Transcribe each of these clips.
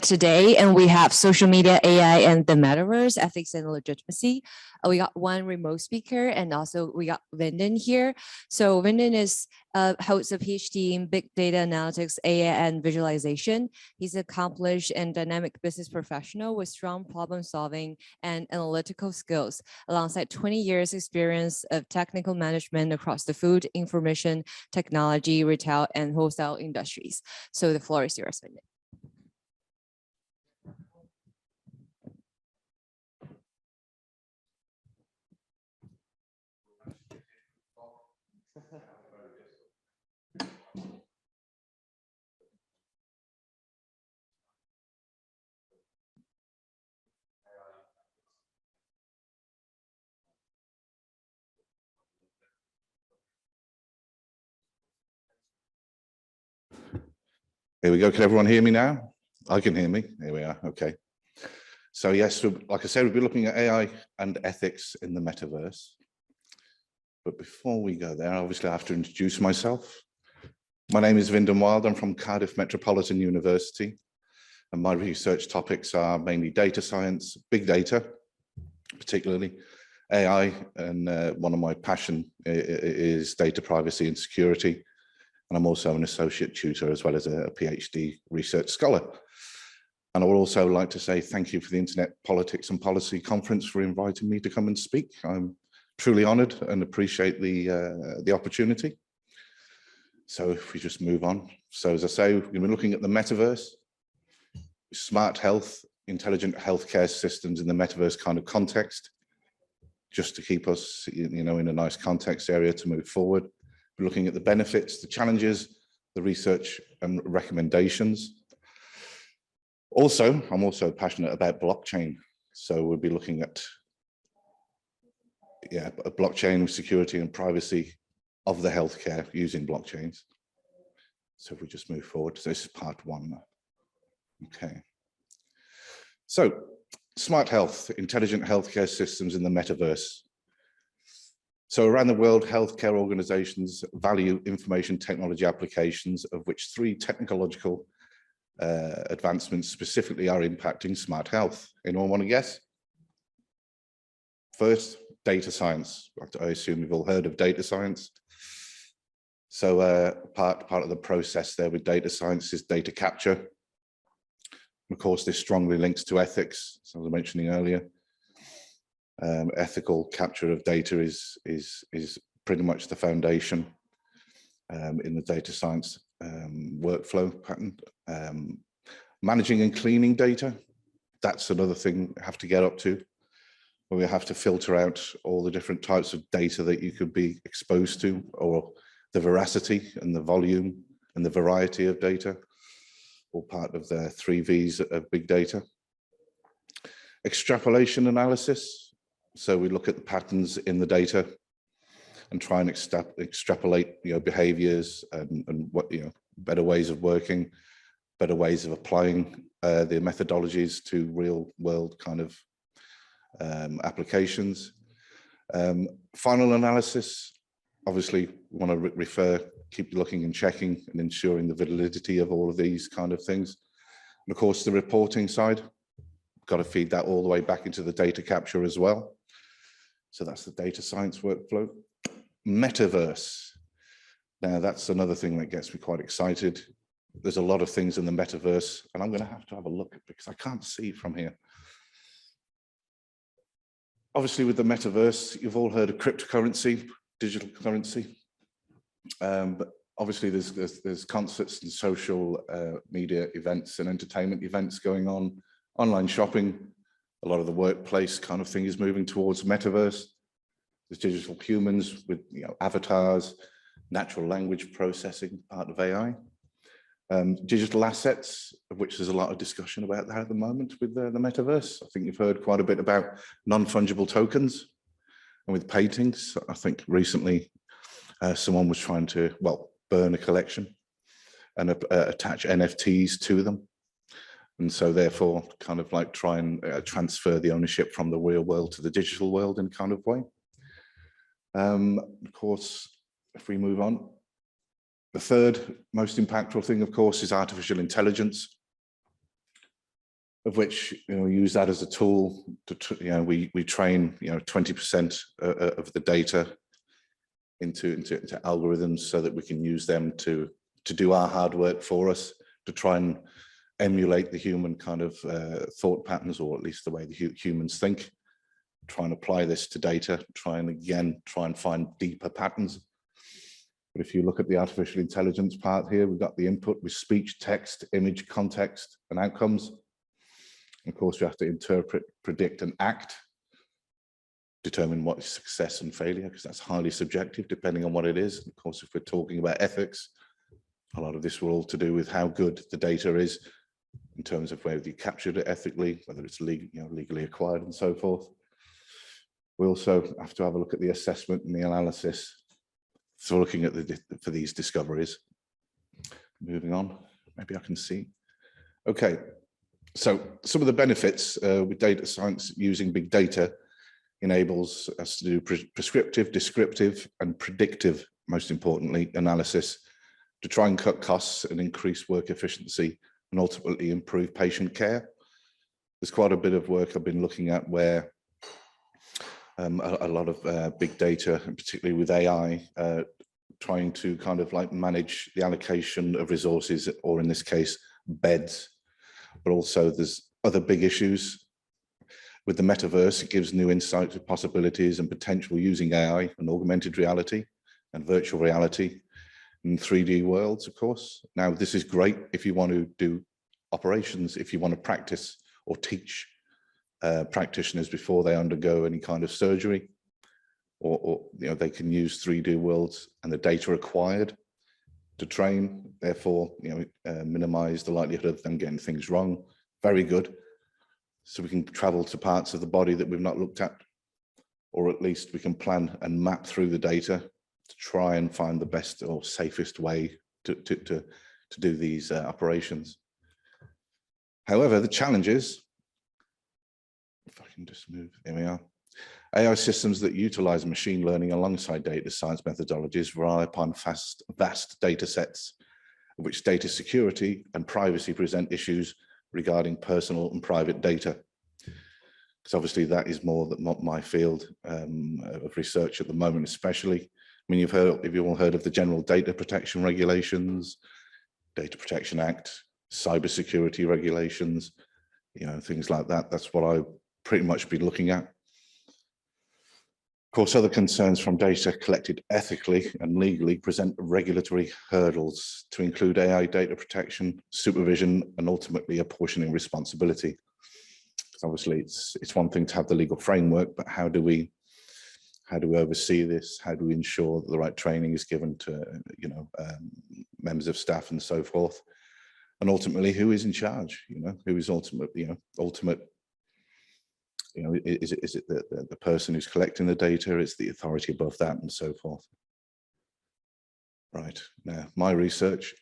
today, and we have social media, AI, and the metaverse, ethics and legitimacy. We got one remote speaker, and also we got Vinden here. So Vinden is holds a PhD in big data analytics, AI, and visualization. He's an accomplished and dynamic business professional with strong problem solving and analytical skills, alongside 20 years experience of technical management across the food, information, technology, retail, and wholesale industries. So the floor is yours, Vinden. Here we go. Can everyone hear me now? I can hear me. Here we are. Okay. So yes, like I said, we'll be looking at AI and ethics in the metaverse. But before we go there, obviously I have to introduce myself. My name is Vinden Wild. I'm from Cardiff Metropolitan University, and my research topics are mainly data science, big data, particularly AI, and one of my passion is data privacy and security. And I'm also an associate tutor as well as a PhD research scholar. And I would also like to say thank you for the Internet Politics and Policy Conference for inviting me to come and speak. I'm truly honoured and appreciate the opportunity. So if we just move on. So as I say, we're going to be looking at the metaverse, smart health, intelligent healthcare systems in the metaverse kind of context, just to keep us, in a nice context area to move forward. We're looking at the benefits, the challenges, the research and recommendations. Also, I'm also passionate about blockchain. So we'll be looking at blockchain security and privacy of the healthcare using blockchains. So if we just move forward, so this is part one. Okay. So smart health, intelligent healthcare systems in the metaverse. So around the world, healthcare organizations value information technology applications, of which 3 technological advancements specifically are impacting smart health. Anyone want to guess? First, data science. I assume you've all heard of data science. So part of the process there with data science is data capture. Of course, this strongly links to ethics, as I was mentioning earlier. Ethical capture of data is pretty much the foundation in the data science workflow pattern. Managing and cleaning data, that's another thing we have to get up to, where we have to filter out all the different types of data that you could be exposed to, or the veracity and the volume and the variety of data, all part of the 3 V's of big data. Extrapolation analysis. So we look at the patterns in the data and try and extrapolate, behaviors and what, better ways of working, better ways of applying the methodologies to real world kind of applications. Final analysis, obviously we want to keep looking and checking and ensuring the validity of all of these kind of things. And of course, the reporting side, got to feed that all the way back into the data capture as well. So that's the data science workflow. Metaverse. Now that's another thing that gets me quite excited. There's a lot of things in the metaverse, and I'm going to have a look because I can't see from here. Obviously with the metaverse, you've all heard of cryptocurrency, digital currency. But obviously there's concerts and social media events and entertainment events going on, online shopping. A lot of the workplace kind of thing is moving towards metaverse. There's digital humans with avatars, natural language processing, part of AI. Digital assets, of which there's a lot of discussion about that at the moment with the metaverse. I think you've heard quite a bit about non-fungible tokens and with paintings. I think recently someone was trying to, burn a collection and attach NFTs to them. And so therefore kind of like try and transfer the ownership from the real world to the digital world in kind of way. Of course, if we move on, the third most impactful thing, of course, is artificial intelligence. of which we use that as a tool to we train 20% of the data into algorithms so that we can use them to do our hard work for us, to try and emulate the human kind of thought patterns, or at least the way the humans think. Try and apply this to data, try and find deeper patterns. But if you look at the artificial intelligence part here, we've got the input with speech, text, image, context, and outcomes. And of course, we have to interpret, predict, and act, determine what is success and failure, because that's highly subjective depending on what it is. And of course, if we're talking about ethics, a lot of this will all to do with how good the data is in terms of whether you captured it ethically, whether it's legally acquired, and so forth. We also have to have a look at the assessment and the analysis for looking at for these discoveries. Moving on, maybe I can see. Okay, so some of the benefits with data science using big data enables us to do prescriptive, descriptive, and predictive, most importantly, analysis to try and cut costs and increase work efficiency and ultimately improve patient care. There's quite a bit of work I've been looking at where a lot of big data, and particularly with AI, trying to kind of like manage the allocation of resources, or in this case, beds. But also there's other big issues. With the metaverse, it gives new insights of possibilities and potential using AI and augmented reality and virtual reality in 3D worlds, of course. Now, this is great if you want to do operations, if you want to practice or teach practitioners before they undergo any kind of surgery, or they can use 3D worlds and the data acquired to train, therefore minimize the likelihood of them getting things wrong. Very good. So we can travel to parts of the body that we've not looked at, or at least we can plan and map through the data to try and find the best or safest way to do these operations. However, the challenge is, if I can just move, here we are. AI systems that utilize machine learning alongside data science methodologies rely upon vast data sets, of which data security and privacy present issues regarding personal and private data. Because obviously that is more my field of research at the moment, especially. I mean, you've all heard of the General Data Protection Regulations, Data Protection Act, cybersecurity regulations, things like that. That's what I've pretty much been looking at. Of course, other concerns from data collected ethically and legally present regulatory hurdles to include AI data protection, supervision, and ultimately apportioning responsibility. Obviously, it's one thing to have the legal framework, but how do we oversee this? How do we ensure that the right training is given to members of staff and so forth? And ultimately, who is in charge? Who is ultimate? Is it the person who's collecting the data? It's the authority above that, and so forth. Right, now my research,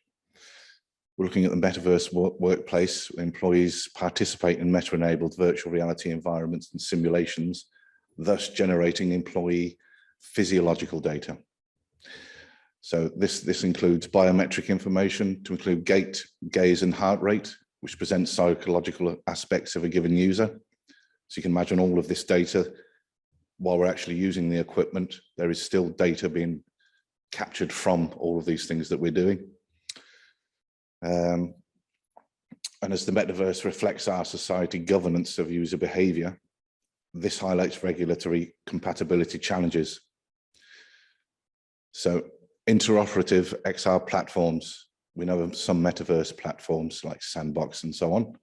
we're looking at the metaverse workplace. Employees participate in meta-enabled virtual reality environments and simulations, thus generating employee physiological data. So this includes biometric information to include gait, gaze, and heart rate, which presents psychological aspects of a given user. So you can imagine all of this data, while we're actually using the equipment, there is still data being captured from all of these things that we're doing. And as the metaverse reflects our society governance of user behavior, this highlights regulatory compatibility challenges. So interoperative XR platforms, we know of some metaverse platforms like Sandbox and so on.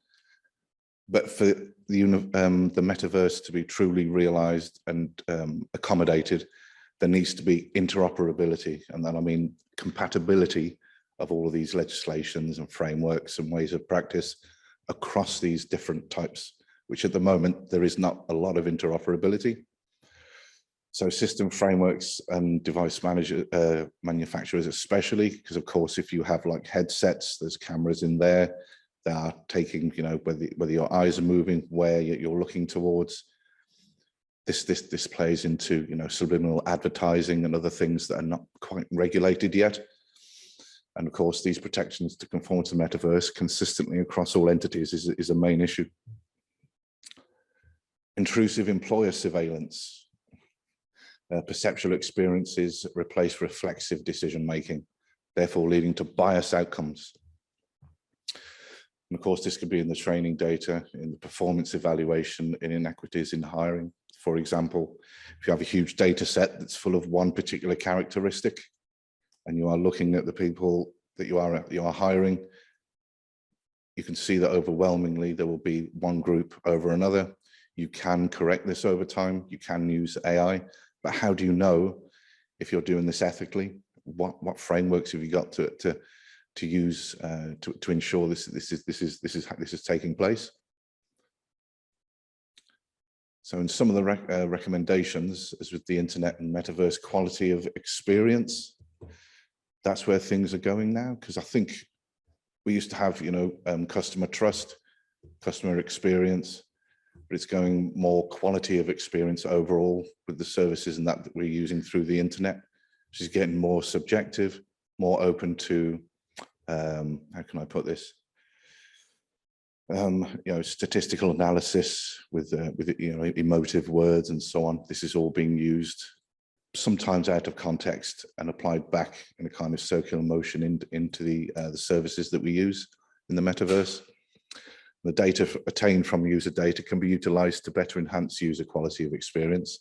But for the metaverse to be truly realized and accommodated, there needs to be interoperability. And then I mean compatibility of all of these legislations and frameworks and ways of practice across these different types, which at the moment, there is not a lot of interoperability. So system frameworks and device manufacturers especially, because of course, if you have like headsets, there's cameras in there that are taking, whether your eyes are moving, where you're looking towards. This plays into, subliminal advertising and other things that are not quite regulated yet. And of course, these protections to conform to the metaverse consistently across all entities is a main issue. Intrusive employer surveillance. Perceptual experiences replace reflexive decision-making, therefore leading to biased outcomes. And of course, this could be in the training data, in the performance evaluation, in inequities in hiring. For example, if you have a huge data set that's full of one particular characteristic, and you are looking at the people that you are hiring, you can see that overwhelmingly there will be one group over another. You can correct this over time. You can use AI, but how do you know if you're doing this ethically? What frameworks have you got to use to ensure this is taking place? So in some of the recommendations, as with the internet and metaverse quality of experience, that's where things are going now. Because I think we used to have, customer trust, customer experience, but it's going more quality of experience overall with the services and that we're using through the internet, which is getting more subjective, more open to, how can I put this? Statistical analysis with emotive words and so on. This is all being used sometimes out of context and applied back in a kind of circular motion into the services that we use in the metaverse. The data attained from user data can be utilized to better enhance user quality of experience.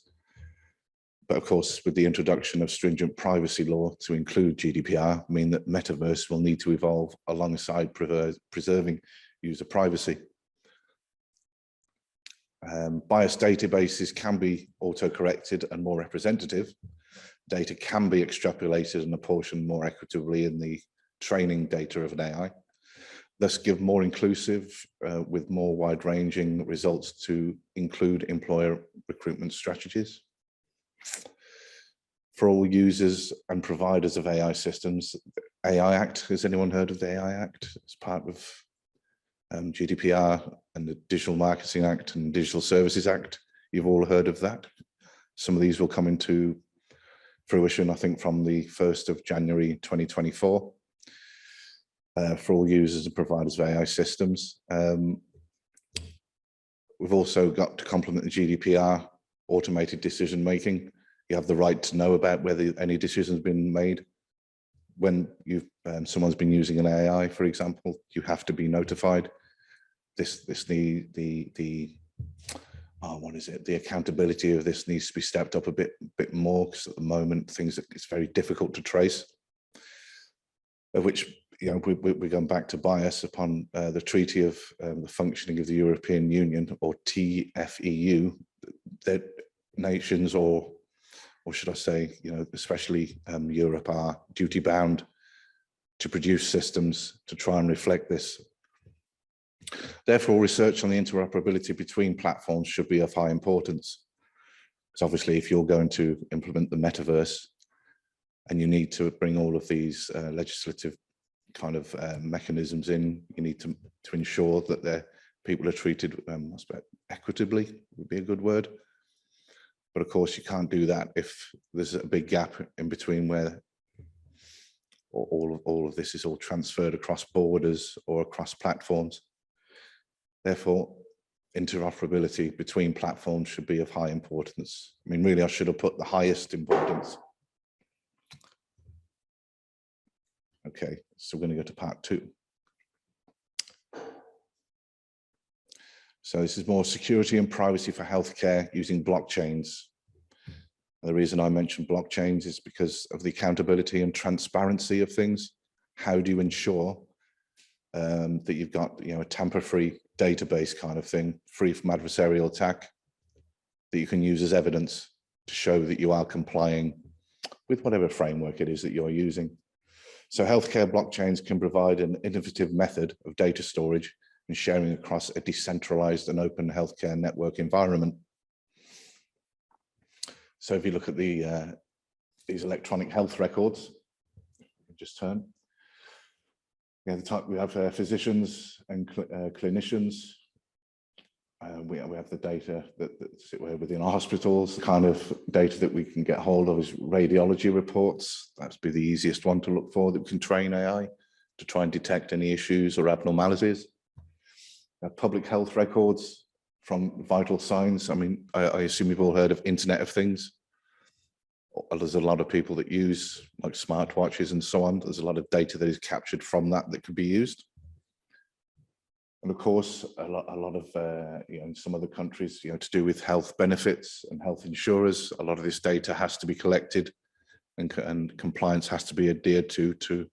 But of course, with the introduction of stringent privacy law to include GDPR, mean that metaverse will need to evolve alongside preserving user privacy. Biased databases can be auto-corrected and more representative. Data can be extrapolated and apportioned more equitably in the training data of an AI, thus give more inclusive with more wide-ranging results to include employer recruitment strategies. For all users and providers of AI systems, AI Act, has anyone heard of the AI Act? It's part of GDPR and the Digital Marketing Act and Digital Services Act. You've all heard of that. Some of these will come into fruition, I think, from the 1st of January 2024 for all users and providers of AI systems. We've also got, to complement the GDPR, automated decision making. You have the right to know about whether any decision has been made. When someone's been using an AI, for example, you have to be notified. The accountability of this needs to be stepped up a bit more, because at the moment it's very difficult to trace. Of which, we're going back to bias upon the Treaty of the Functioning of the European Union, or TFEU, that nations, or should I say, especially Europe, are duty bound to produce systems to try and reflect this. Therefore, research on the interoperability between platforms should be of high importance. Because obviously, if you're going to implement the metaverse and you need to bring all of these legislative kind of mechanisms in, you need to ensure that people are treated equitably, would be a good word. But of course, you can't do that if there's a big gap in between where all of this is all transferred across borders or across platforms. Therefore, interoperability between platforms should be of high importance. I mean, really, I should have put the highest importance. Okay, so we're going to go to part 2. So this is more security and privacy for healthcare using blockchains. The reason I mentioned blockchains is because of the accountability and transparency of things. How do you ensure that you've got a tamper-free database kind of thing, free from adversarial attack, that you can use as evidence to show that you are complying with whatever framework it is that you're using. So healthcare blockchains can provide an innovative method of data storage and sharing across a decentralized and open healthcare network environment. So if you look at these electronic health records, just turn. We have physicians and clinicians. We have the data that sit within our hospitals. The kind of data that we can get hold of is radiology reports. That's be the easiest one to look for, that we can train AI to try and detect any issues or abnormalities. Public health records, from vital signs. I mean, I assume you've all heard of Internet of Things. There's a lot of people that use like smartwatches and so on. There's a lot of data that is captured from that could be used. And of course, a lot of, in some other countries, to do with health benefits and health insurers, a lot of this data has to be collected and compliance has to be adhered to.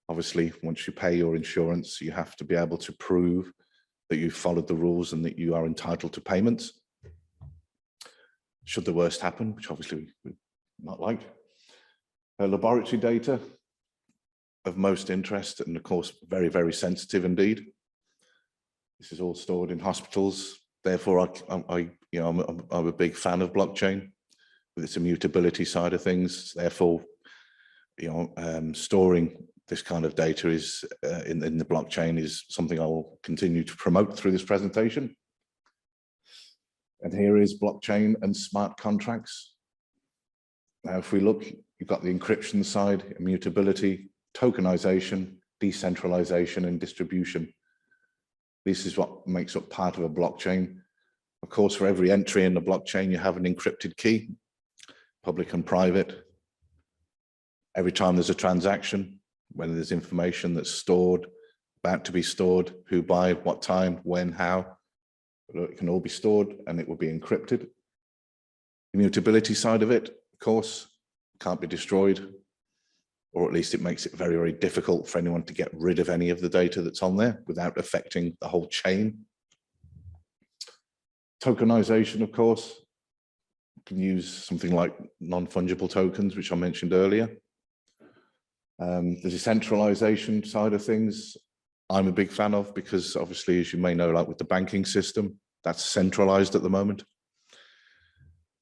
Obviously, once you pay your insurance, you have to be able to prove that you've followed the rules and that you are entitled to payments. Should the worst happen, which obviously we not like. Laboratory data of most interest and of course, very, very sensitive indeed. This is all stored in hospitals. Therefore, I'm a big fan of blockchain with its immutability side of things. Therefore, storing this kind of data is in the blockchain is something I will continue to promote through this presentation. And here is blockchain and smart contracts. Now, if we look, you've got the encryption side, immutability, tokenization, decentralization, and distribution. This is what makes up part of a blockchain. Of course, for every entry in the blockchain, you have an encrypted key, public and private. Every time there's a transaction, when there's information that's stored, about to be stored, who by, what time, when, how, it can all be stored and it will be encrypted. Immutability side of it, of course, can't be destroyed, or at least it makes it very, very difficult for anyone to get rid of any of the data that's on there without affecting the whole chain. Tokenization, of course, you can use something like non-fungible tokens, which I mentioned earlier. The decentralization side of things, I'm a big fan of, because obviously, as you may know, like with the banking system, that's centralized at the moment.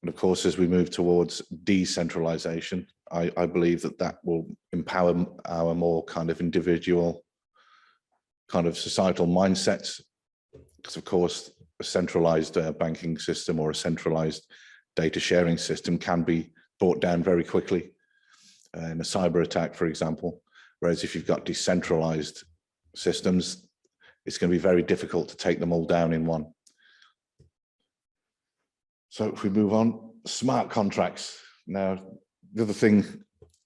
And of course, as we move towards decentralization, I believe that will empower our more kind of individual kind of societal mindsets. Because of course, a centralized banking system or a centralized data sharing system can be brought down very quickly in a cyber attack, for example. Whereas if you've got decentralized systems, it's going to be very difficult to take them all down in one. So if we move on, smart contracts. Now, the other thing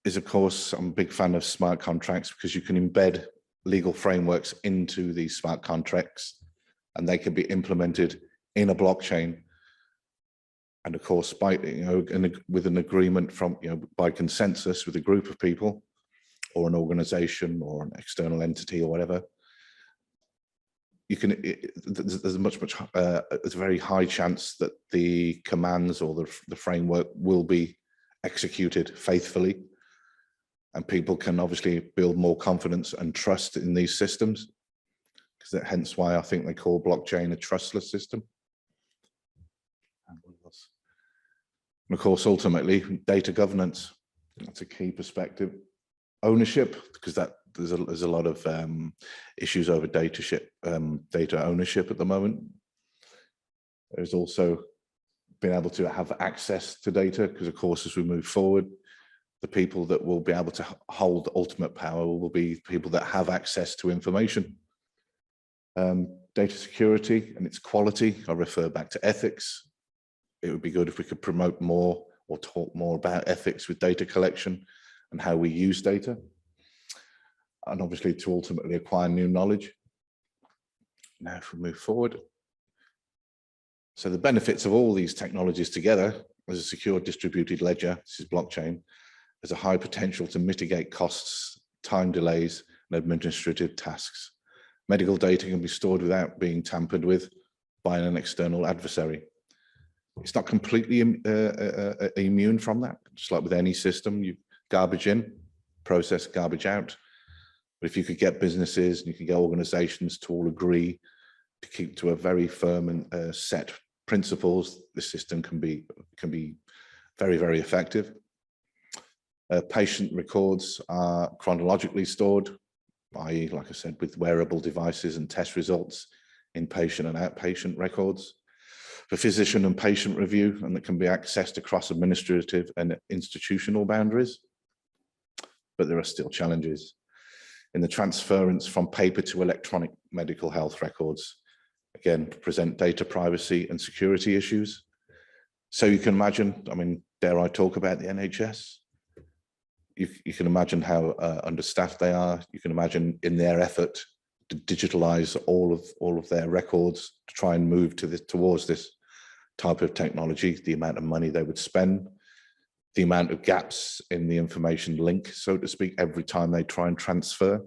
is, of course, I'm a big fan of smart contracts because you can embed legal frameworks into these smart contracts and they can be implemented in a blockchain. And of course, by, with an agreement from, by consensus with a group of people or an organization or an external entity or whatever, you can, there's a very high chance that the commands or the framework will be executed faithfully, and people can obviously build more confidence and trust in these systems, because hence why I think they call blockchain a trustless system. And of course, ultimately, data governance, that's a key perspective. Ownership, because there's a lot of issues over data ownership at the moment. There's also being able to have access to data, because of course, as we move forward, the people that will be able to hold ultimate power will be people that have access to information. Data security and its quality, I refer back to ethics. It would be good if we could promote more or talk more about ethics with data collection and how we use data, and obviously to ultimately acquire new knowledge. Now, if we move forward. So the benefits of all these technologies together as a secure distributed ledger, this is blockchain, has a high potential to mitigate costs, time delays, and administrative tasks. Medical data can be stored without being tampered with by an external adversary. It's not completely immune from that, just like with any system. You garbage in, process garbage out. But if you could get businesses and you can get organizations to all agree to keep to a very firm and set principles, the system can be very, very effective. Patient records are chronologically stored, i.e., like I said, with wearable devices and test results, inpatient and outpatient records. For physician and patient review, and that can be accessed across administrative and institutional boundaries. But there are still challenges in the transference from paper to electronic medical health records. again, present data privacy and security issues. So you can imagine, I mean, dare I talk about the NHS? You can imagine how understaffed they are. You can imagine in their effort to digitalize all of their records to try and move towards this type of technology, the amount of money they would spend, the amount of gaps in the information link, so to speak, every time they try and transfer.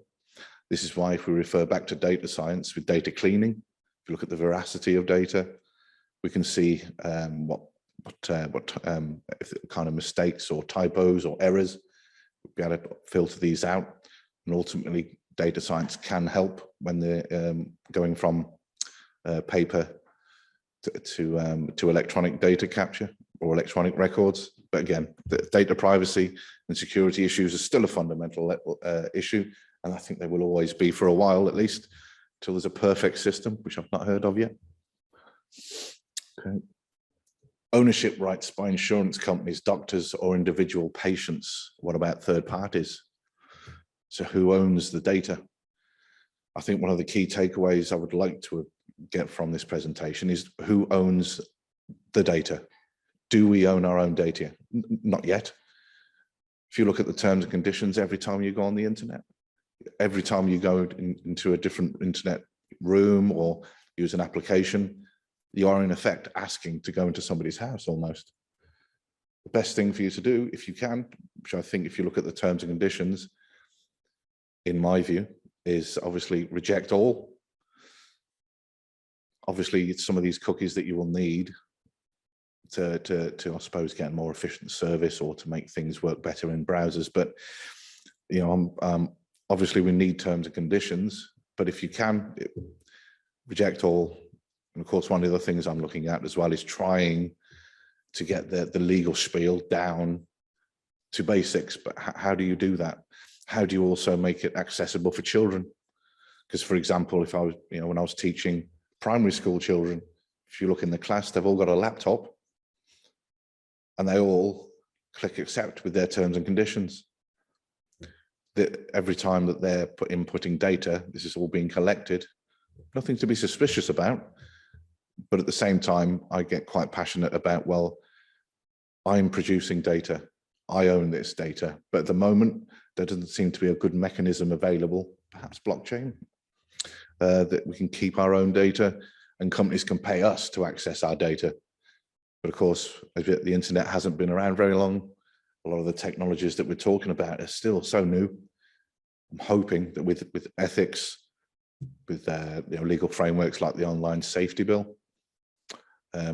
This is why if we refer back to data science with data cleaning, if you look at the veracity of data, we can see what kind of mistakes or typos or errors, we'll be able to filter these out. And ultimately, data science can help when they're going from paper to electronic data capture or electronic records. But again, the data privacy and security issues are still a fundamental issue. And I think they will always be for a while, at least, until there's a perfect system, which I've not heard of yet. Okay. Ownership rights by insurance companies, doctors, or individual patients. What about third parties? So who owns the data? I think one of the key takeaways I would like to get from this presentation is who owns the data? Do we own our own data? Not yet. If you look at the terms and conditions every time you go on the internet, every time you go into a different internet room or use an application, you are in effect asking to go into somebody's house almost. The best thing for you to do, if you can, which I think if you look at the terms and conditions, in my view, is obviously reject all. Obviously, it's some of these cookies that you will need to I suppose, get more efficient service or to make things work better in browsers. But, you know, obviously we need terms and conditions, but if you can, reject all. And of course, one of the things I'm looking at as well is trying to get the legal spiel down to basics. But how do you do that? How do you also make it accessible for children? Because, for example, if I was, you know, when I was teaching primary school children, if you look in the class, they've all got a laptop and they all click accept with their terms and conditions. That every time that they're inputting data, this is all being collected. Nothing to be suspicious about. But at the same time, I get quite passionate about, well, I'm producing data. I own this data. But at the moment, there doesn't seem to be a good mechanism available, perhaps blockchain, that we can keep our own data and companies can pay us to access our data. But of course, the internet hasn't been around very long. A lot of the technologies that we're talking about are still so new. I'm hoping that with ethics, with you know, legal frameworks like the Online Safety Bill,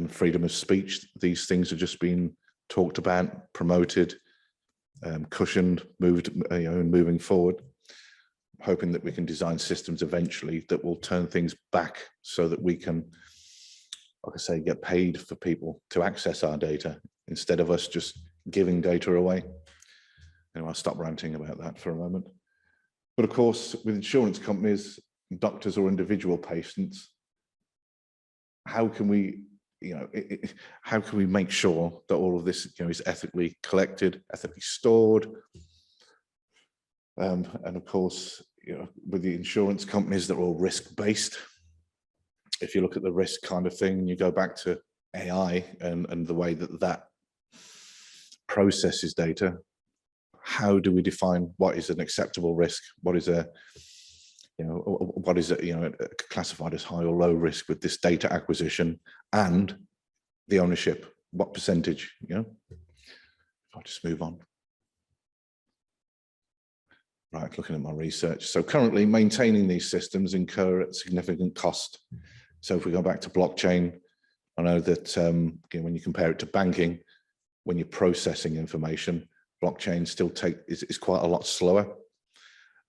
freedom of speech, these things are just being talked about, promoted, cushioned, moved, you know, moving forward. I'm hoping that we can design systems eventually that will turn things back so that we can, like I say, get paid for people to access our data instead of us just giving data away. Anyway, I'll stop ranting about that for a moment. But of course, with insurance companies, doctors or individual patients, how can we, you know, how can we make sure that all of this, you know, is ethically collected, ethically stored? And of course, you know, with the insurance companies, they're all risk-based. If you look at the risk kind of thing, you go back to AI and the way that that processes data, how do we define what is an acceptable risk? What is a, you know, what is it, you know, classified as high or low risk with this data acquisition and the ownership? What percentage, you know? I'll just move on. Right, looking at my research. So currently maintaining these systems incur at significant cost. So if we go back to blockchain, I know that again, when you compare it to banking, when you're processing information, blockchain still is quite a lot slower.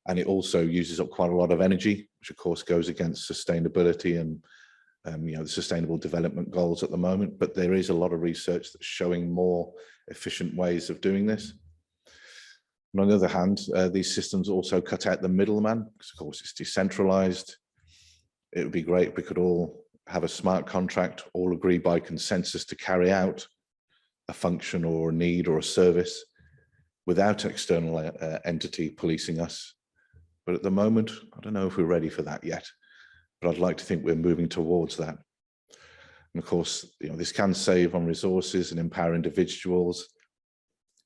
And it also uses up quite a lot of energy, which of course goes against sustainability and you know, the sustainable development goals at the moment. But there is a lot of research that's showing more efficient ways of doing this. And on the other hand, these systems also cut out the middleman, because of course it's decentralized. It would be great if we could all have a smart contract, all agree by consensus to carry out a function or a need or a service without an external entity policing us. But at the moment, I don't know if we're ready for that yet. but I'd like to think we're moving towards that. And of course, this can save on resources and empower individuals,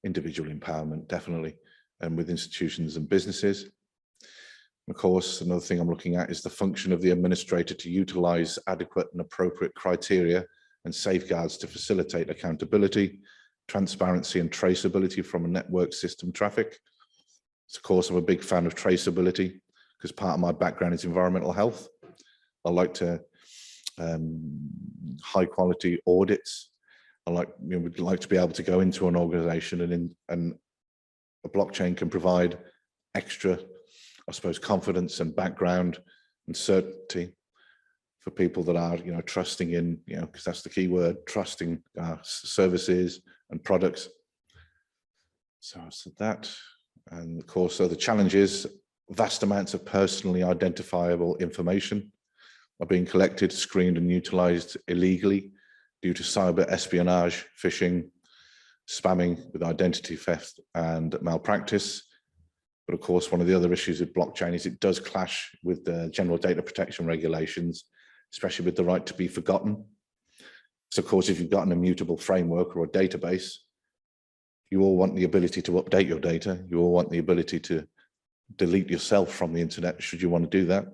individual empowerment, definitely, and with institutions and businesses. And of course, another thing I'm looking at is the function of the administrator to utilize adequate and appropriate criteria and safeguards to facilitate accountability, transparency and traceability from a network system traffic. So of course, I'm a big fan of traceability because part of my background is environmental health. I like to high quality audits. Would like to be able to go into an organization and a blockchain can provide extra, I suppose, confidence and background and certainty for people that are, trusting in, because that's the key word, trusting services and products. So I said that. And of course, so the challenge is vast amounts of personally identifiable information are being collected, screened and utilized illegally due to cyber espionage, phishing, spamming with identity theft and malpractice. But of course, one of the other issues with blockchain is it does clash with the general data protection regulations, especially with the right to be forgotten. So of course, if you've got an immutable framework or a database, you all want the ability to update your data. You all want the ability to delete yourself from the internet, should you want to do that.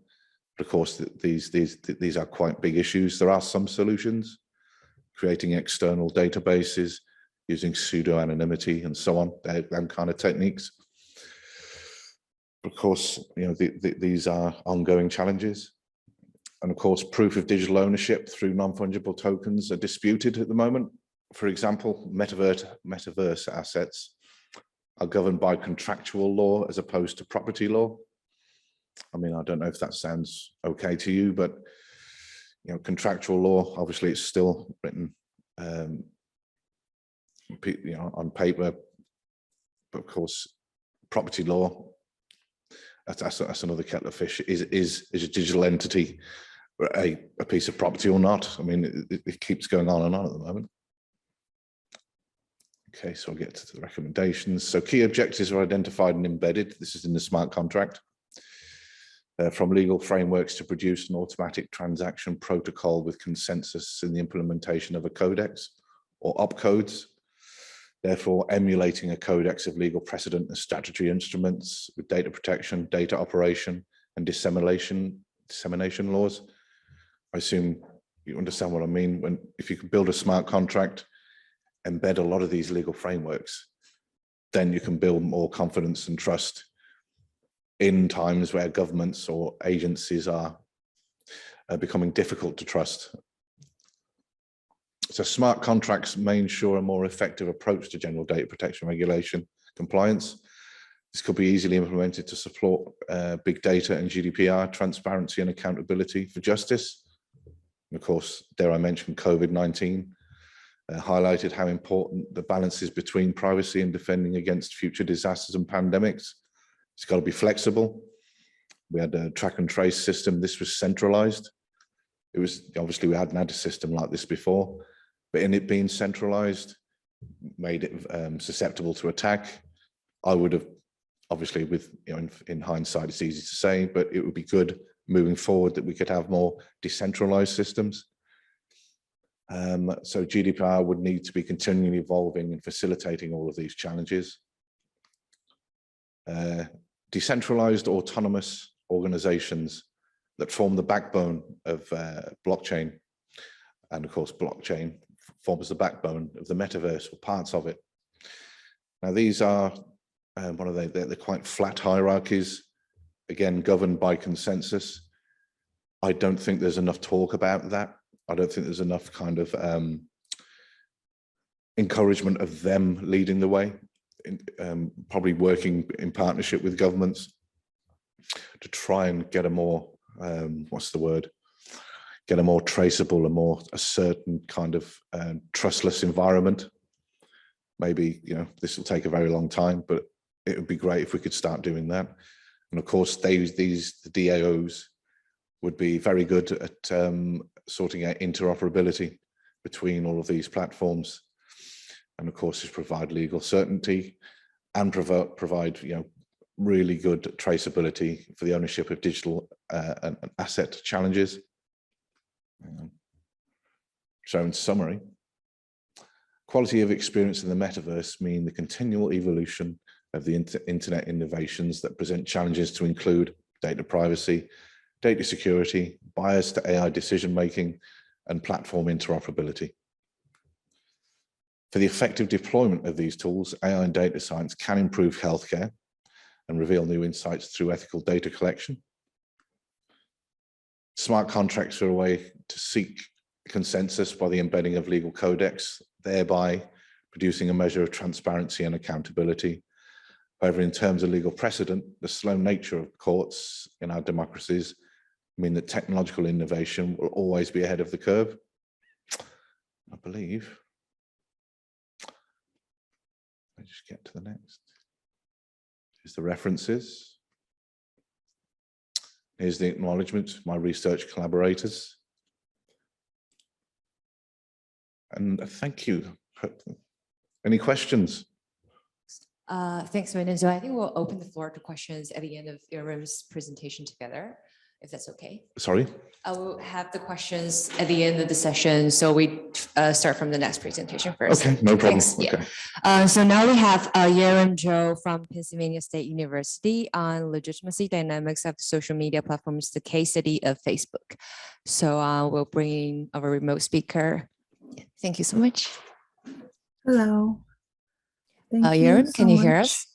But of course, these are quite big issues. There are some solutions, creating external databases, using pseudo-anonymity and so on, them kind of techniques. Of course, these are ongoing challenges. And of course, proof of digital ownership through non-fungible tokens are disputed at the moment. For example, metaverse assets are governed by contractual law as opposed to property law. I mean, I don't know if that sounds okay to you, but contractual law, obviously it's still written on paper, but of course, property law, that's another kettle of fish. Is a digital entity a piece of property or not? I mean, it keeps going on and on at the moment. Okay, so I'll get to the recommendations. So key objectives are identified and embedded. This is in the smart contract. From legal frameworks to produce an automatic transaction protocol with consensus in the implementation of a codex or opcodes. Therefore, emulating a codex of legal precedent and statutory instruments with data protection, data operation, and dissemination laws. I assume you understand what I mean. If you can build a smart contract, embed a lot of these legal frameworks, then you can build more confidence and trust in times where governments or agencies are becoming difficult to trust. So smart contracts may ensure a more effective approach to general data protection regulation compliance. This could be easily implemented to support big data and GDPR, transparency and accountability for justice. And of course, dare I mention COVID-19 highlighted how important the balance is between privacy and defending against future disasters and pandemics. It's got to be flexible. We had a track and trace system. This was centralized. It was obviously we hadn't had a system like this before, but in it being centralized, made it susceptible to attack. I would have, obviously, in hindsight, it's easy to say, but it would be good moving forward that we could have more decentralized systems. So GDPR would need to be continually evolving and facilitating all of these challenges. Decentralized autonomous organizations that form the backbone of blockchain. And of course, blockchain forms the backbone of the metaverse or parts of it. Now, these are, what are they? They're quite flat hierarchies, again, governed by consensus. I don't think there's enough talk about that. I don't think there's enough kind of encouragement of them leading the way, probably working in partnership with governments to try and get a more, what's the word? Get a more traceable, a certain kind of trustless environment. Maybe, this will take a very long time, but it would be great if we could start doing that. And of course, the DAOs would be very good at sorting out interoperability between all of these platforms. And of course, just provide legal certainty and provide, really good traceability for the ownership of digital and asset challenges. So in summary, quality of experience in the metaverse mean the continual evolution of the internet innovations that present challenges to include data privacy, data security, bias to AI decision-making, and platform interoperability. For the effective deployment of these tools, AI and data science can improve healthcare and reveal new insights through ethical data collection. Smart contracts are a way to seek consensus by the embedding of legal codex, thereby producing a measure of transparency and accountability. However, in terms of legal precedent, the slow nature of courts in our democracies mean that technological innovation will always be ahead of the curve. I believe. I just get to the next. Here's the references. Here's the acknowledgements of my research collaborators. And thank you. Any questions? Thanks, Brendan. So I think we'll open the floor to questions at the end of Yarim's presentation together, if that's okay. Sorry? I will have the questions at the end of the session. So we start from the next presentation first. Okay, no problem. Thanks. Okay. Yeah. So now we have Yarim Joe from Pennsylvania State University on legitimacy dynamics of social media platforms, the case study of Facebook. So we'll bring in our remote speaker. Thank you so much. Hello. Thank Yarim, so can you hear much. us?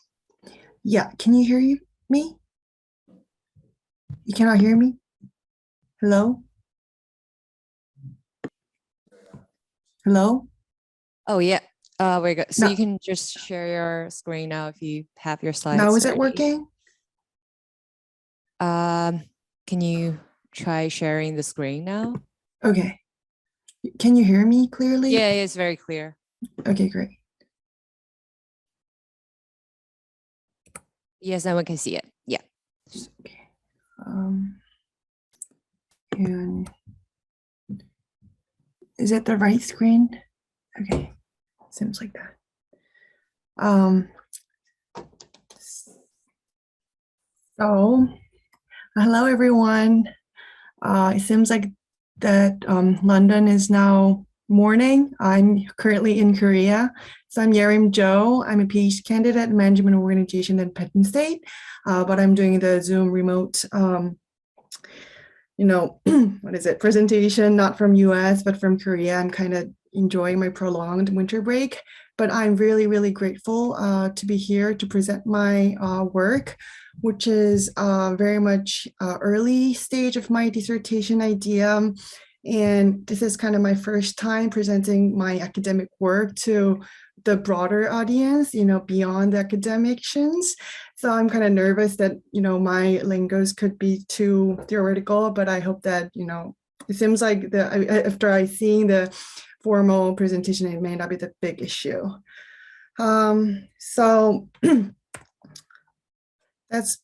Yeah, can you hear me? You cannot hear me? Hello? Hello? Oh, yeah. We're good. So No. you can just share your screen now if you have your slides. Now is it ready. working? Can you try sharing the screen now? Okay. Can you hear me clearly? Yeah, it's very clear. Okay, great. Yes, no one can see it. Yeah. Okay. And is it the right screen? Okay. Seems like that. So hello everyone. It seems like that London is now morning. I'm currently in Korea. So I'm Yarim Joe. I'm a PhD candidate in management organization at Penn State, but I'm doing the Zoom remote, presentation, not from US, but from Korea. I'm kind of enjoying my prolonged winter break, but I'm really, really grateful to be here to present my work, which is very much early stage of my dissertation idea. And this is kind of my first time presenting my academic work to the broader audience, beyond the academicians. So I'm kind of nervous that, my lingos could be too theoretical, but I hope that, it seems like after I seeing the formal presentation, it may not be the big issue. So that's,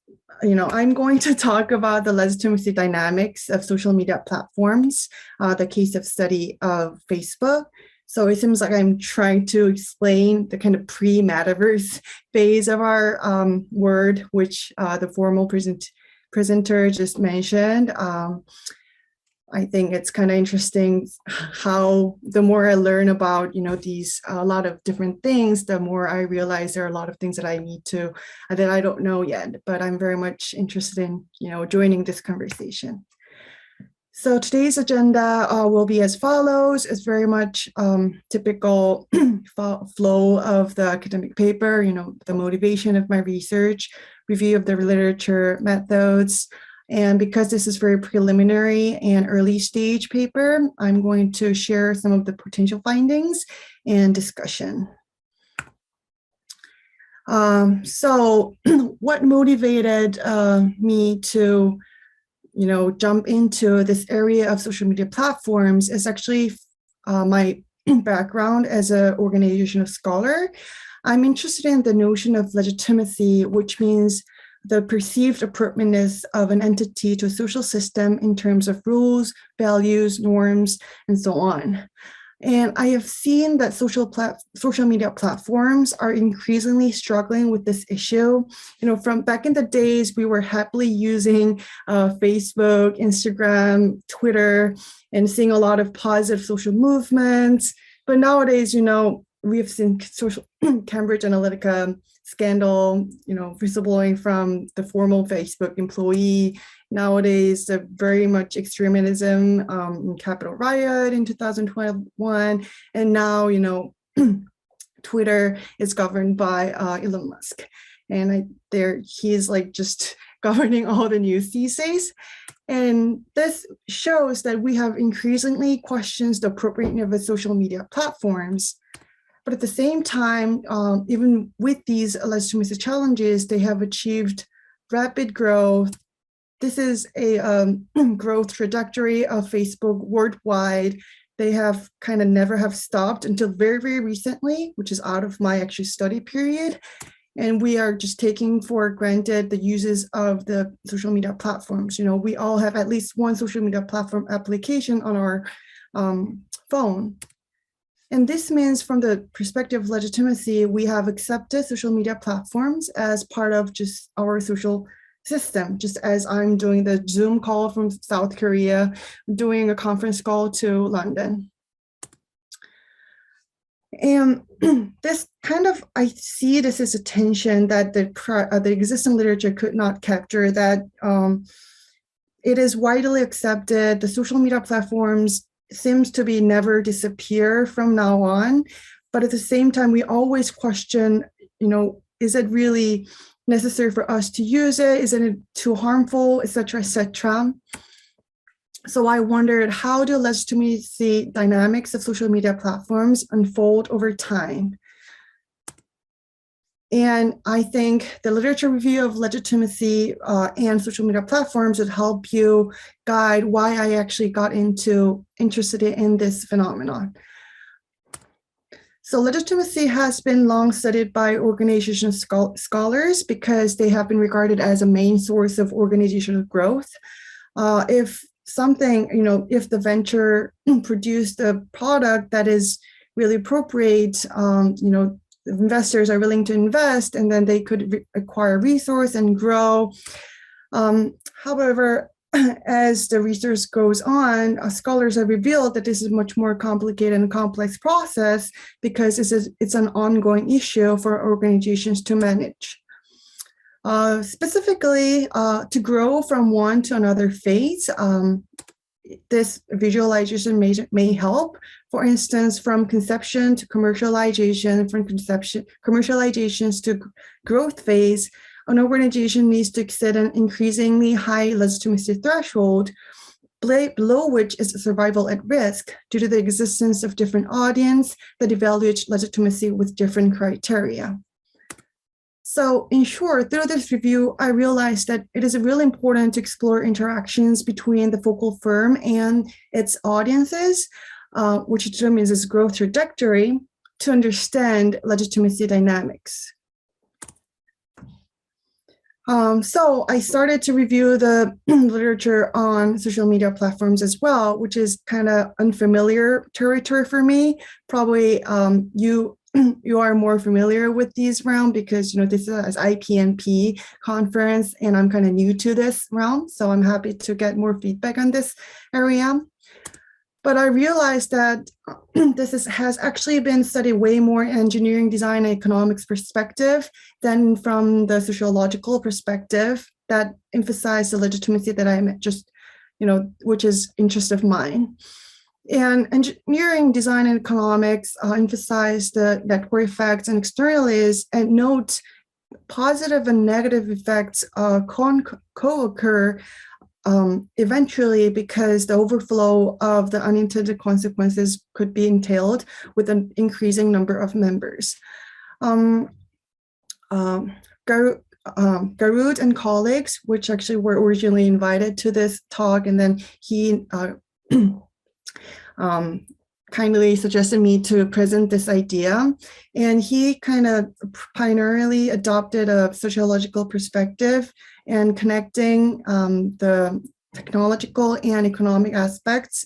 I'm going to talk about the legitimacy dynamics of social media platforms, the case of study of Facebook. So it seems like I'm trying to explain the kind of pre-metaverse phase of our word, which the formal presenter just mentioned. I think it's kind of interesting how the more I learn about, these a lot of different things, the more I realize there are a lot of things that I need to, that I don't know yet, but I'm very much interested in, joining this conversation. So today's agenda will be as follows. It's very much typical flow of the academic paper, the motivation of my research, review of the literature methods. And because this is very preliminary and early stage paper, I'm going to share some of the potential findings and discussion. So what motivated me to jump into this area of social media platforms is actually my background as an organizational scholar. I'm interested in the notion of legitimacy, which means the perceived appropriateness of an entity to a social system in terms of rules, values, norms, and so on. And I have seen that social media platforms are increasingly struggling with this issue. From back in the days, we were happily using Facebook, Instagram, Twitter, and seeing a lot of positive social movements. But nowadays, we have seen Cambridge Analytica scandal, whistleblowing from the former Facebook employee. Nowadays, the very much extremism, Capitol riot in 2021, and now, Twitter is governed by Elon Musk, and he's like just governing all the news these days. And this shows that we have increasingly questions the appropriateness of social media platforms. But at the same time, even with these legitimacy challenges, they have achieved rapid growth. This is a growth trajectory of Facebook worldwide. They have kind of never have stopped until very, very recently, which is out of my actual study period. And we are just taking for granted the uses of the social media platforms. We all have at least one social media platform application on our phone. And this means from the perspective of legitimacy, we have accepted social media platforms as part of just our social system, just as I'm doing the Zoom call from South Korea, doing a conference call to London. And this I see this as a tension that the existing literature could not capture, that it is widely accepted, the social media platforms seems to be never disappear from now on. But at the same time, we always question, is it really necessary for us to use it? Isn't it too harmful, et cetera, et cetera? So I wondered, how do legitimacy dynamics of social media platforms unfold over time? And I think the literature review of legitimacy and social media platforms would help you guide why I actually got interested in this phenomenon. So legitimacy has been long studied by organization scholars because they have been regarded as a main source of organizational growth. If the venture produced a product that is really appropriate, investors are willing to invest, and then they could acquire resource and grow. However, as the research goes on, scholars have revealed that this is a much more complicated and complex process because it's an ongoing issue for organizations to manage. Specifically, to grow from one to another phase, this visualization may help. For instance, from conception to commercialization, from commercializations to growth phase, an organization needs to exceed an increasingly high legitimacy threshold, below which is survival at risk due to the existence of different audience that evaluate legitimacy with different criteria. So in short, through this review, I realized that it is really important to explore interactions between the focal firm and its audiences, which determines its growth trajectory, to understand legitimacy dynamics. So I started to review the literature on social media platforms as well, which is kind of unfamiliar territory for me. Probably you are more familiar with these realm because this is IPNP conference, and I'm kind of new to this realm, so I'm happy to get more feedback on this area. But I realized that this has actually been studied way more engineering, design, and economics perspective than from the sociological perspective that emphasize the legitimacy that I'm just, which is interest of mine. And engineering, design, and economics emphasize the network effects and externalities and note positive and negative effects co-occur eventually, because the overflow of the unintended consequences could be entailed with an increasing number of members. Garud and colleagues, which actually were originally invited to this talk, and then he kindly suggested me to present this idea. And he kind of pioneerly adopted a sociological perspective and connecting the technological and economic aspects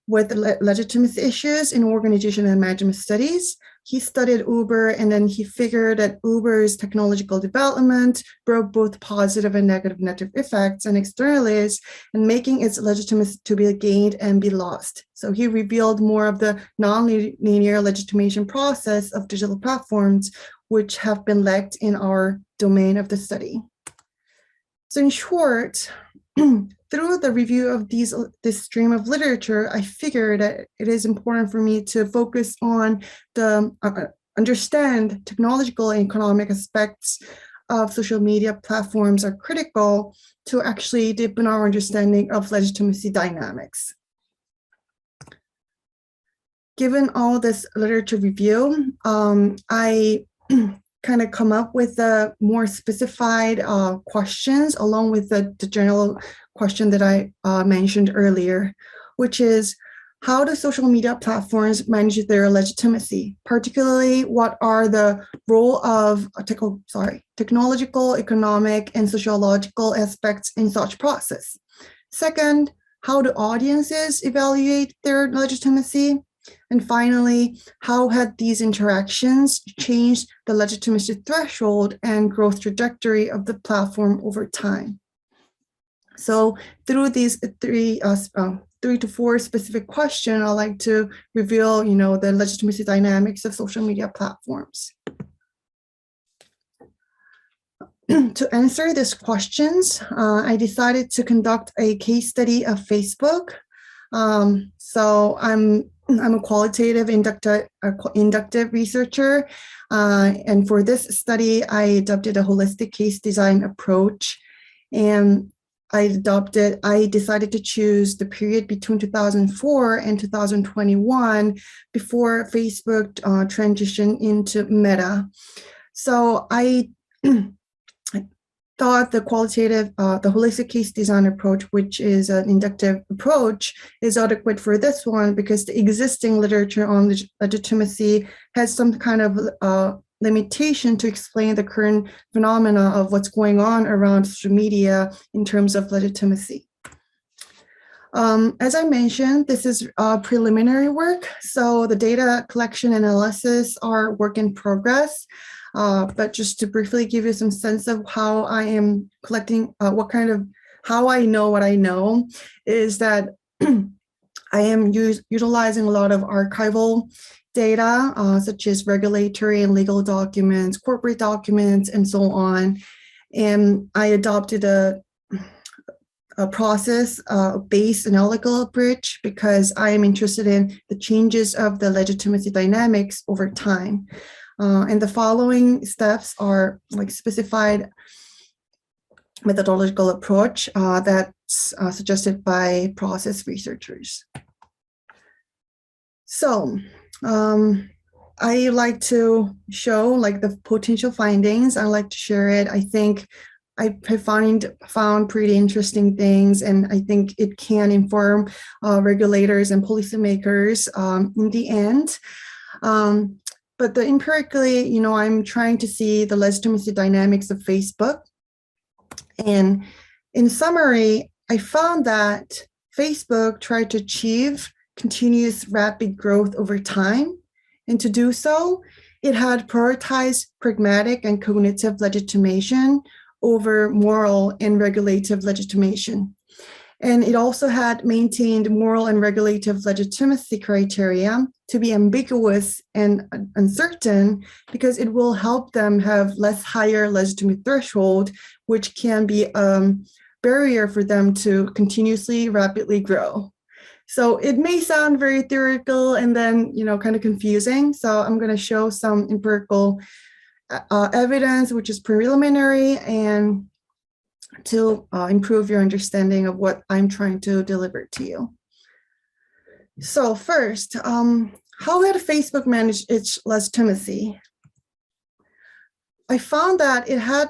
with legitimacy issues in organization and management studies. He studied Uber, and then he figured that Uber's technological development brought both positive and negative effects and externalities, and making its legitimacy to be gained and be lost. So he revealed more of the non-linear legitimation process of digital platforms, which have been lacked in our domain of the study. So in short, through the review of this stream of literature, I figured that it is important for me to focus on the understand technological and economic aspects of social media platforms are critical to actually deepen our understanding of legitimacy dynamics. Given all this literature review, I kind of come up with the more specified questions along with the general question that I mentioned earlier, which is, how do social media platforms manage their legitimacy? Particularly, what are the role of technological, economic, and sociological aspects in such process? Second, how do audiences evaluate their legitimacy? And finally, how had these interactions changed the legitimacy threshold and growth trajectory of the platform over time? So through these three to four specific questions, I'd like to reveal, the legitimacy dynamics of social media platforms. To answer these questions, I decided to conduct a case study of Facebook. So I'm a qualitative inductive researcher, and for this study, I adopted a holistic case design approach, and I decided to choose the period between 2004 and 2021 before Facebook transitioned into Meta. So I thought the holistic case design approach, which is an inductive approach, is adequate for this one because the existing literature on legitimacy has some kind of limitation to explain the current phenomena of what's going on around social media in terms of legitimacy. As I mentioned, this is preliminary work, so the data collection and analysis are work in progress. But just to briefly give you some sense of how I am collecting, how I know what I know, is that I am utilizing a lot of archival data, such as regulatory and legal documents, corporate documents, and so on. And I adopted a process-based analytical approach because I am interested in the changes of the legitimacy dynamics over time. And the following steps are specified methodological approach that's suggested by process researchers. So I like to show the potential findings. I like to share it. I think I have found pretty interesting things, and I think it can inform regulators and policymakers in the end. But empirically, I'm trying to see the legitimacy dynamics of Facebook. And in summary, I found that Facebook tried to achieve continuous rapid growth over time. And to do so, it had prioritized pragmatic and cognitive legitimation over moral and regulative legitimation. And it also had maintained moral and regulative legitimacy criteria to be ambiguous and uncertain because it will help them have less higher legitimate threshold, which can be a barrier for them to continuously rapidly grow. So it may sound very theoretical and then, kind of confusing. So I'm going to show some empirical evidence, which is preliminary, and to improve your understanding of what I'm trying to deliver to you. So first, how had Facebook managed its legitimacy? I found that it had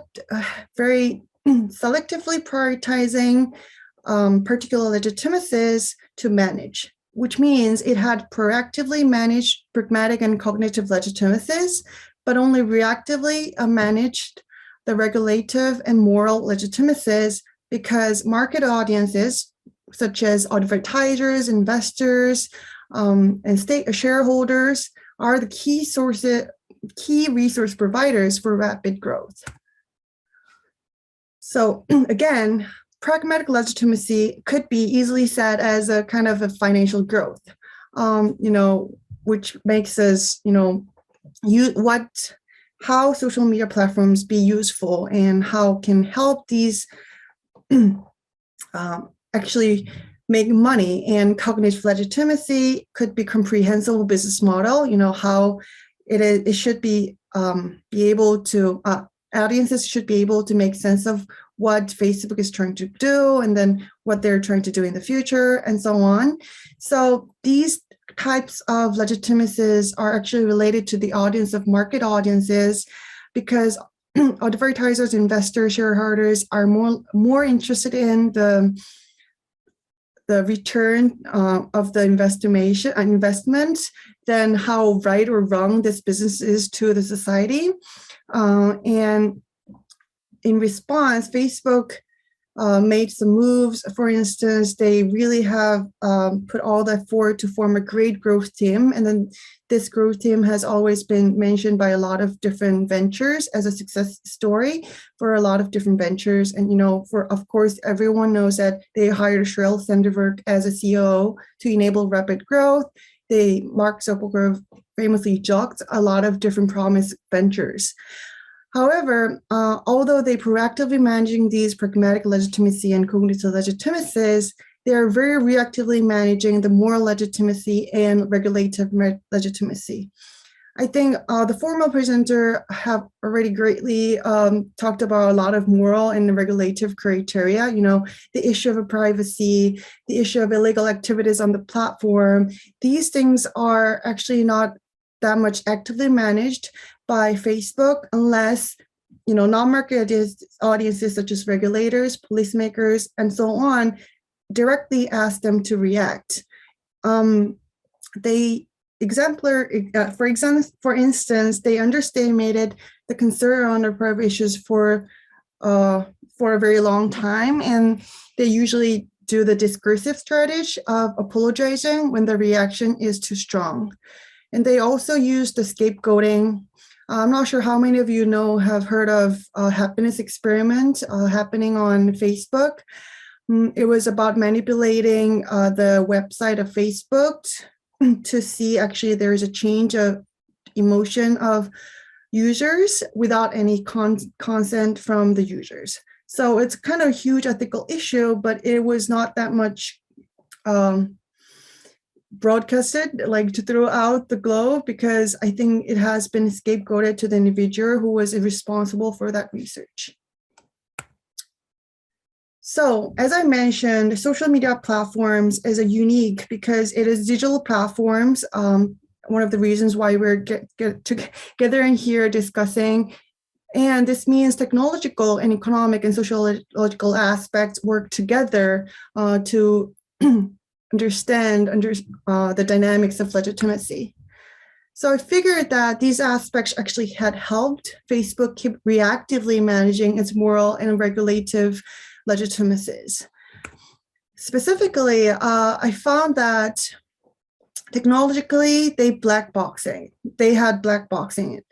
very selectively prioritizing particular legitimacies to manage, which means it had proactively managed pragmatic and cognitive legitimacies, but only reactively managed the regulative and moral legitimacies because market audiences, such as advertisers, investors, and state shareholders are the key resource providers for rapid growth. So again, pragmatic legitimacy could be easily said as a kind of a financial growth, which makes us, how social media platforms be useful and how can help these actually make money. And cognitive legitimacy could be comprehensible business model, how it should be able to, audiences should be able to make sense of what Facebook is trying to do and then what they're trying to do in the future and so on. So these types of legitimacies are actually related to the audience of market audiences, because advertisers, investors, shareholders are more interested in the return of the investment than how right or wrong this business is to the society. And in response, Facebook made some moves. For instance, they really have put all that forward to form a great growth team. And then this growth team has always been mentioned by a lot of different ventures as a success story for a lot of different ventures. And, of course, everyone knows that they hired Sheryl Sandberg as a CEO to enable rapid growth. Mark Zuckerberg famously jogged a lot of different promised ventures. However, although they proactively managing these pragmatic legitimacy and cognitive legitimacies, they are very reactively managing the moral legitimacy and regulative legitimacy. I think the formal presenter have already greatly talked about a lot of moral and regulative criteria, the issue of privacy, the issue of illegal activities on the platform. These things are actually not that much actively managed by Facebook unless, non-market audiences such as regulators, policymakers, and so on directly ask them to react. For instance, they underestimated the concern around the private issues for a very long time, and they usually do the discursive strategy of apologizing when the reaction is too strong. And they also use the scapegoating. I'm not sure how many of you have heard of happiness experiment happening on Facebook. It was about manipulating the website of Facebook to see actually there is a change of emotion of users without any consent from the users. So it's kind of a huge ethical issue, but it was not that much broadcasted throughout the globe, because I think it has been scapegoated to the individual who was responsible for that research. So as I mentioned, social media platforms is unique because it is digital platforms. One of the reasons why we're together in here discussing, and this means technological and economic and sociological aspects work together to understand the dynamics of legitimacy. So I figured that these aspects actually had helped Facebook keep reactively managing its moral and regulative legitimacies. Specifically, I found that technologically they had blackboxing it.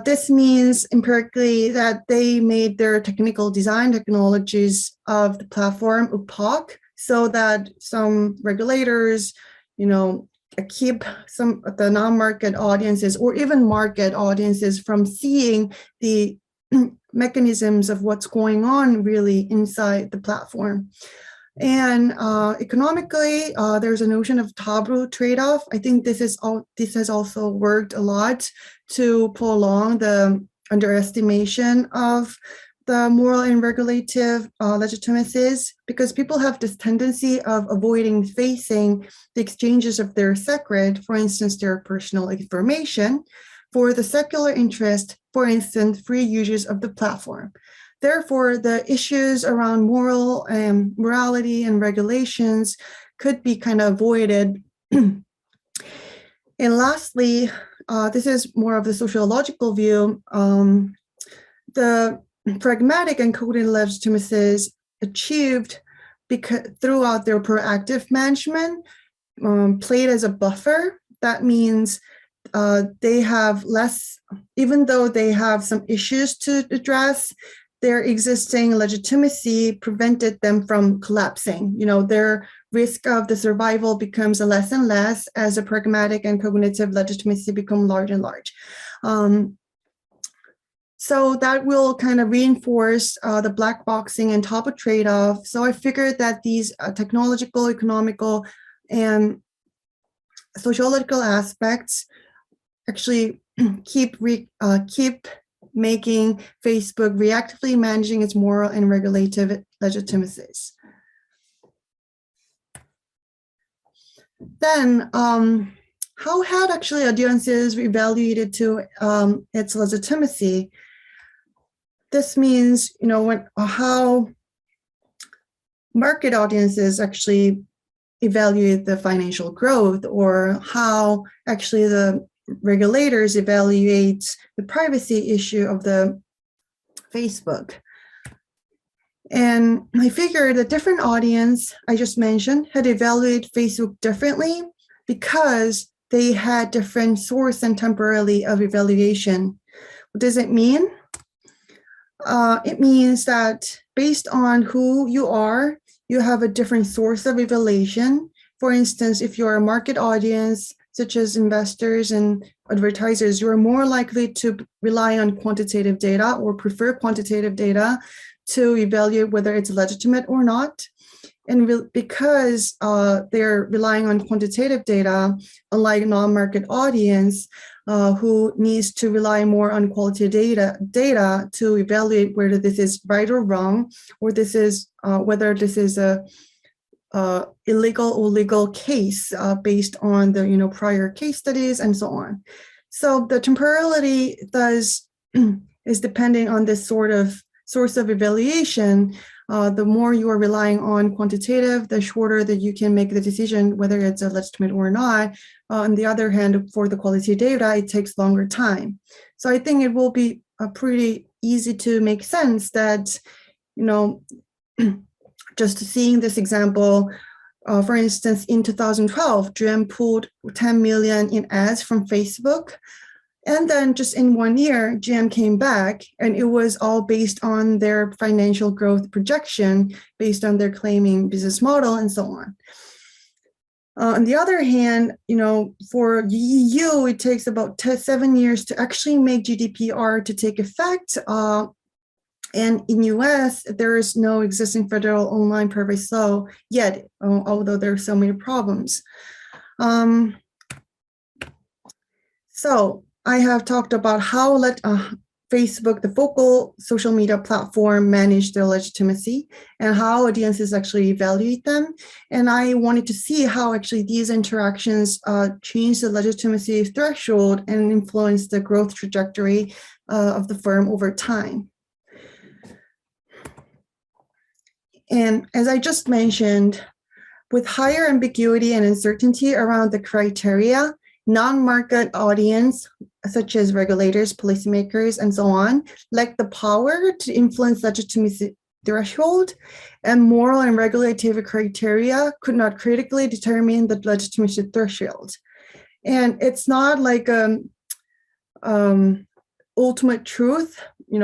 This means empirically that they made their technical design technologies of the platform opaque, so that some regulators, keep some of the non-market audiences or even market audiences from seeing the mechanisms of what's going on really inside the platform. And economically, there's a notion of taboo trade-off. I think this has also worked a lot to prolong the underestimation of the moral and regulative legitimacies, because people have this tendency of avoiding facing the exchanges of their sacred, for instance, their personal information, for the secular interest, for instance, free users of the platform. Therefore, the issues around morality and regulations could be kind of avoided. And lastly, this is more of the sociological view. The pragmatic and cognitive legitimacies achieved because throughout their proactive management, played as a buffer. That means they have less, even though they have some issues to address, their existing legitimacy prevented them from collapsing. Their risk of the survival becomes less and less as the pragmatic and cognitive legitimacy become large and large. So that will kind of reinforce the black boxing and top of trade-off. So I figured that these technological, economical, and sociological aspects actually keep making Facebook reactively managing its moral and regulative legitimacies. Then, how had actually audiences evaluated to its legitimacy? This means, how market audiences actually evaluate the financial growth, or how actually the regulators evaluate the privacy issue of the Facebook. And I figured a different audience I just mentioned had evaluated Facebook differently because they had different source and temporality of evaluation. What does it mean? It means that based on who you are, you have a different source of evaluation. For instance, if you're a market audience, such as investors and advertisers, you are more likely to rely on quantitative data or prefer quantitative data to evaluate whether it's legitimate or not. And because they're relying on quantitative data, unlike non-market audience who needs to rely more on qualitative data to evaluate whether this is right or wrong, or this is whether this is a illegal or legal case based on the prior case studies and so on. So the temporality is depending on this sort of source of evaluation. The more you are relying on quantitative, the shorter that you can make the decision whether it's legitimate or not. On the other hand, for the quality data, it takes longer time. So I think it will be pretty easy to make sense that, just seeing this example, for instance, in 2012, GM pulled 10 million in ads from Facebook. And then just in 1 year, GM came back, and it was all based on their financial growth projection, based on their claiming business model and so on. On the other hand, for the EU, it takes about 7 years to actually make GDPR to take effect. And in US, there is no existing federal online privacy law yet, although there are so many problems. So I have talked about how Facebook, the focal social media platform, manage their legitimacy and how audiences actually evaluate them. And I wanted to see how actually these interactions change the legitimacy threshold and influence the growth trajectory of the firm over time. And as I just mentioned, with higher ambiguity and uncertainty around the criteria, non-market audience, such as regulators, policymakers, and so on, lack the power to influence legitimacy threshold, and moral and regulatory criteria could not critically determine the legitimacy threshold. And it's not like ultimate truth,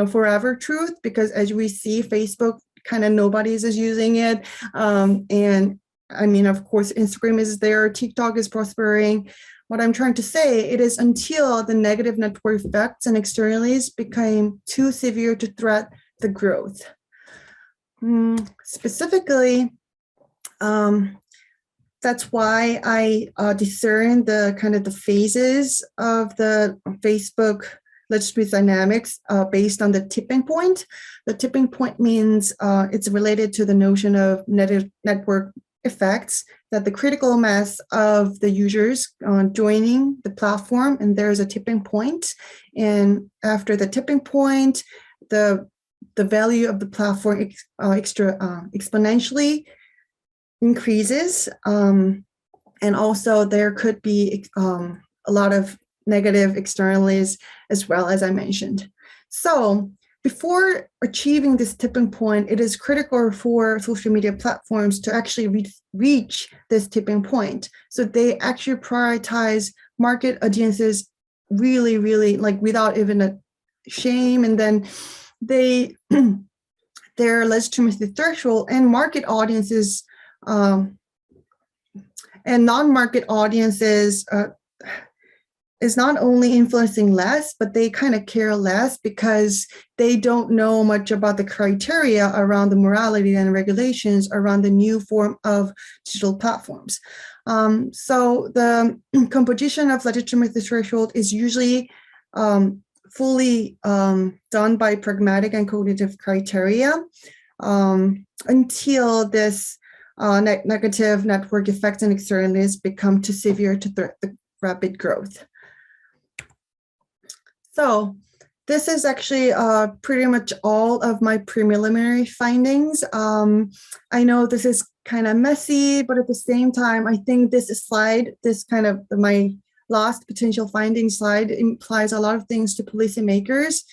forever truth, because as we see, Facebook kind of nobody's is using it. And I mean, of course, Instagram is there, TikTok is prospering. What I'm trying to say, it is until the negative network effects and externalities became too severe to threat the growth. Specifically, that's why I discern the kind of the phases of the Facebook legitimacy dynamics based on the tipping point. The tipping point means it's related to the notion of network effects, that the critical mass of the users joining the platform, and there's a tipping point. And after the tipping point, the value of the platform exponentially increases. And also there could be a lot of negative externalities as well, as I mentioned. So before achieving this tipping point, it is critical for social media platforms to actually reach this tipping point. So they actually prioritize market audiences really, really like without even a shame. And then they, their legitimacy threshold and market audiences and non-market audiences is not only influencing less, but they kind of care less because they don't know much about the criteria around the morality and regulations around the new form of digital platforms. So the composition of legitimacy threshold is usually fully done by pragmatic and cognitive criteria until this negative network effects and externalities become too severe to threaten the rapid growth. So this is actually pretty much all of my preliminary findings. I know this is kind of messy, but at the same time, I think this slide, this kind of my last potential finding slide implies a lot of things to policymakers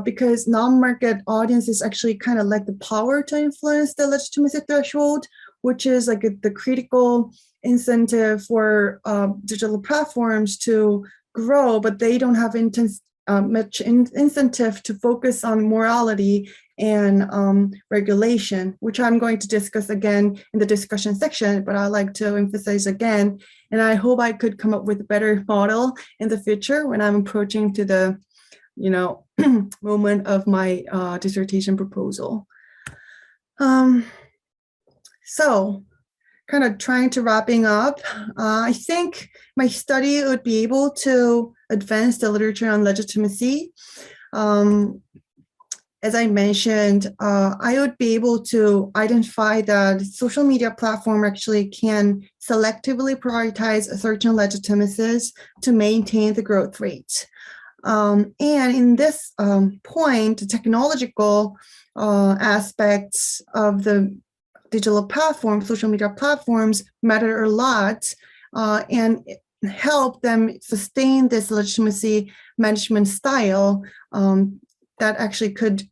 because non-market audiences actually kind of lack the power to influence the legitimacy threshold, which is like the critical incentive for digital platforms to grow, but they don't have much incentive to focus on morality and regulation, which I'm going to discuss again in the discussion section, but I'd like to emphasize again, and I hope I could come up with a better model in the future when I'm approaching to the, moment of my dissertation proposal. So kind of trying to wrapping up, I think my study would be able to advance the literature on legitimacy. As I mentioned, I would be able to identify that social media platform actually can selectively prioritize certain legitimacies to maintain the growth rate. And in this point, the technological aspects of the digital platforms, social media platforms matter a lot and help them sustain this legitimacy management style that actually could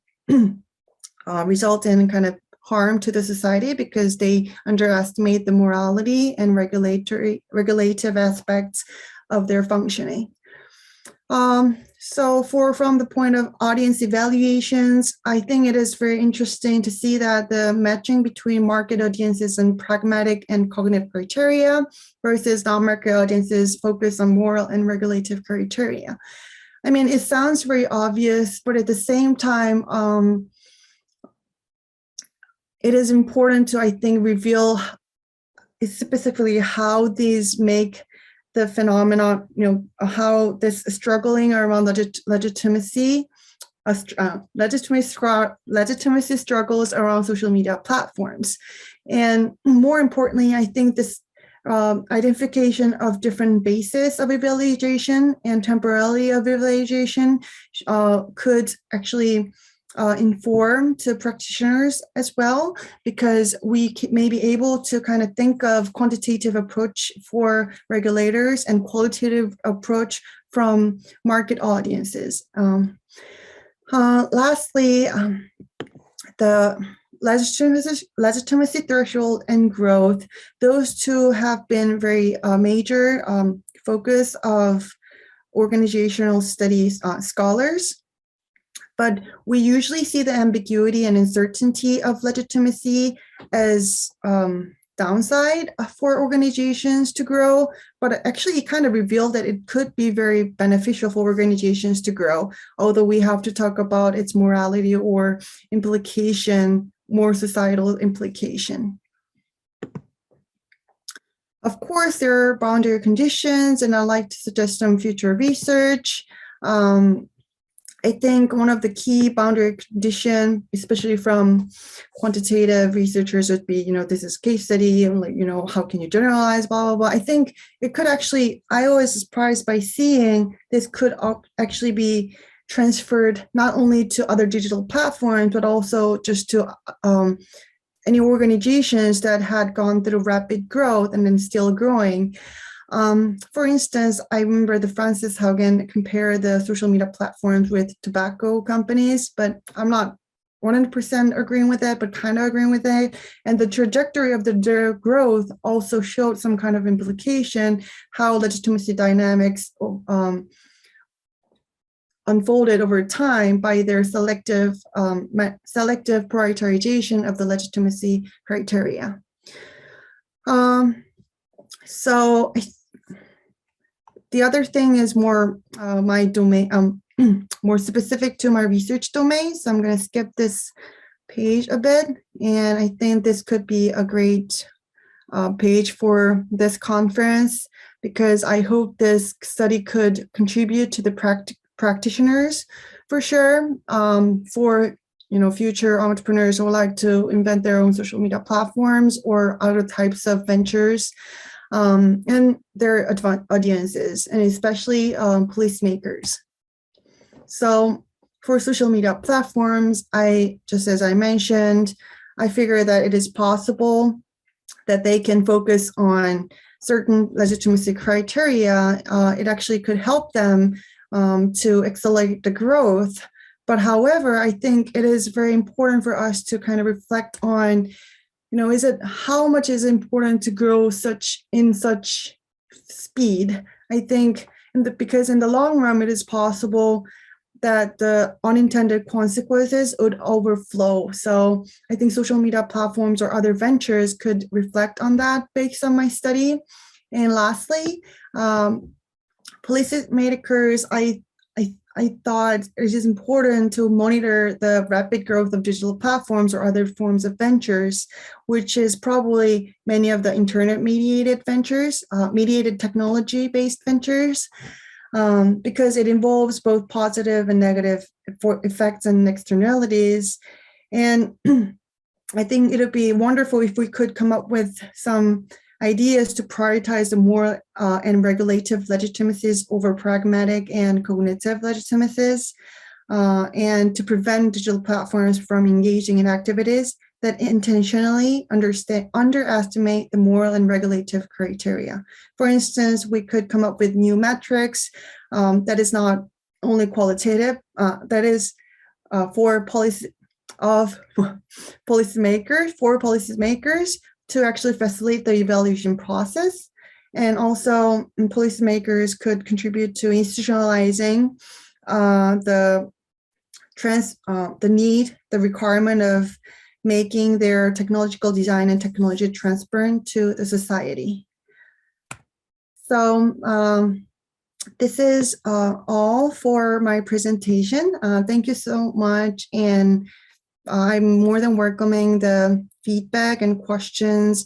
result in kind of harm to the society because they underestimate the morality and regulative aspects of their functioning. So from the point of audience evaluations, I think it is very interesting to see that the matching between market audiences and pragmatic and cognitive criteria versus non-market audiences focus on moral and regulative criteria. I mean, it sounds very obvious, but at the same time, it is important to, I think, reveal specifically how these make the phenomenon, how this struggling around legitimacy struggles around social media platforms. And more importantly, I think this identification of different bases of evaluation and temporality of evaluation could actually inform to practitioners as well, because we may be able to kind of think of quantitative approach for regulators and qualitative approach from market audiences. Lastly, the legitimacy threshold and growth, those two have been very major focus of organizational studies scholars. But we usually see the ambiguity and uncertainty of legitimacy as downside for organizations to grow, but actually it kind of revealed that it could be very beneficial for organizations to grow, although we have to talk about its morality or implication, more societal implication. Of course, there are boundary conditions, and I'd like to suggest some future research. I think one of the key boundary condition, especially from quantitative researchers, would be, this is case study, and how can you generalize, blah, blah, blah. I think it could actually, I was surprised by seeing this could actually be transferred not only to other digital platforms, but also just to any organizations that had gone through rapid growth and then still growing. For instance, I remember the Francis Haugen compared the social media platforms with tobacco companies, but I'm not 100% agreeing with it, but kind of agreeing with it. And the trajectory of their growth also showed some kind of implication, how legitimacy dynamics unfolded over time by their selective prioritization of the legitimacy criteria. So the other thing is more my domain, more specific to my research domain. So I'm going to skip this page a bit. And I think this could be a great page for this conference, because I hope this study could contribute to the practitioners for sure, for future entrepreneurs who would like to invent their own social media platforms or other types of ventures, and their audiences, and especially policymakers. So for social media platforms, just as I mentioned, I figure that it is possible that they can focus on certain legitimacy criteria. It actually could help them to accelerate the growth. But however, I think it is very important for us to kind of reflect on, how much is important to grow in such speed? I think because in the long run, it is possible that the unintended consequences would overflow. So I think social media platforms or other ventures could reflect on that based on my study. And lastly, policymakers, I thought it is important to monitor the rapid growth of digital platforms or other forms of ventures, which is probably many of the internet-mediated ventures, mediated technology-based ventures, because it involves both positive and negative effects and externalities. And I think it would be wonderful if we could come up with some ideas to prioritize the moral and regulative legitimacies over pragmatic and cognitive legitimacies, and to prevent digital platforms from engaging in activities that intentionally underestimate the moral and regulative criteria. For instance, we could come up with new metrics that is not only qualitative, that is for policymakers to actually facilitate the evaluation process. And also policymakers could contribute to institutionalizing the requirement of making their technological design and technology transparent to the society. So this is all for my presentation. Thank you so much. And I'm more than welcoming the feedback and questions,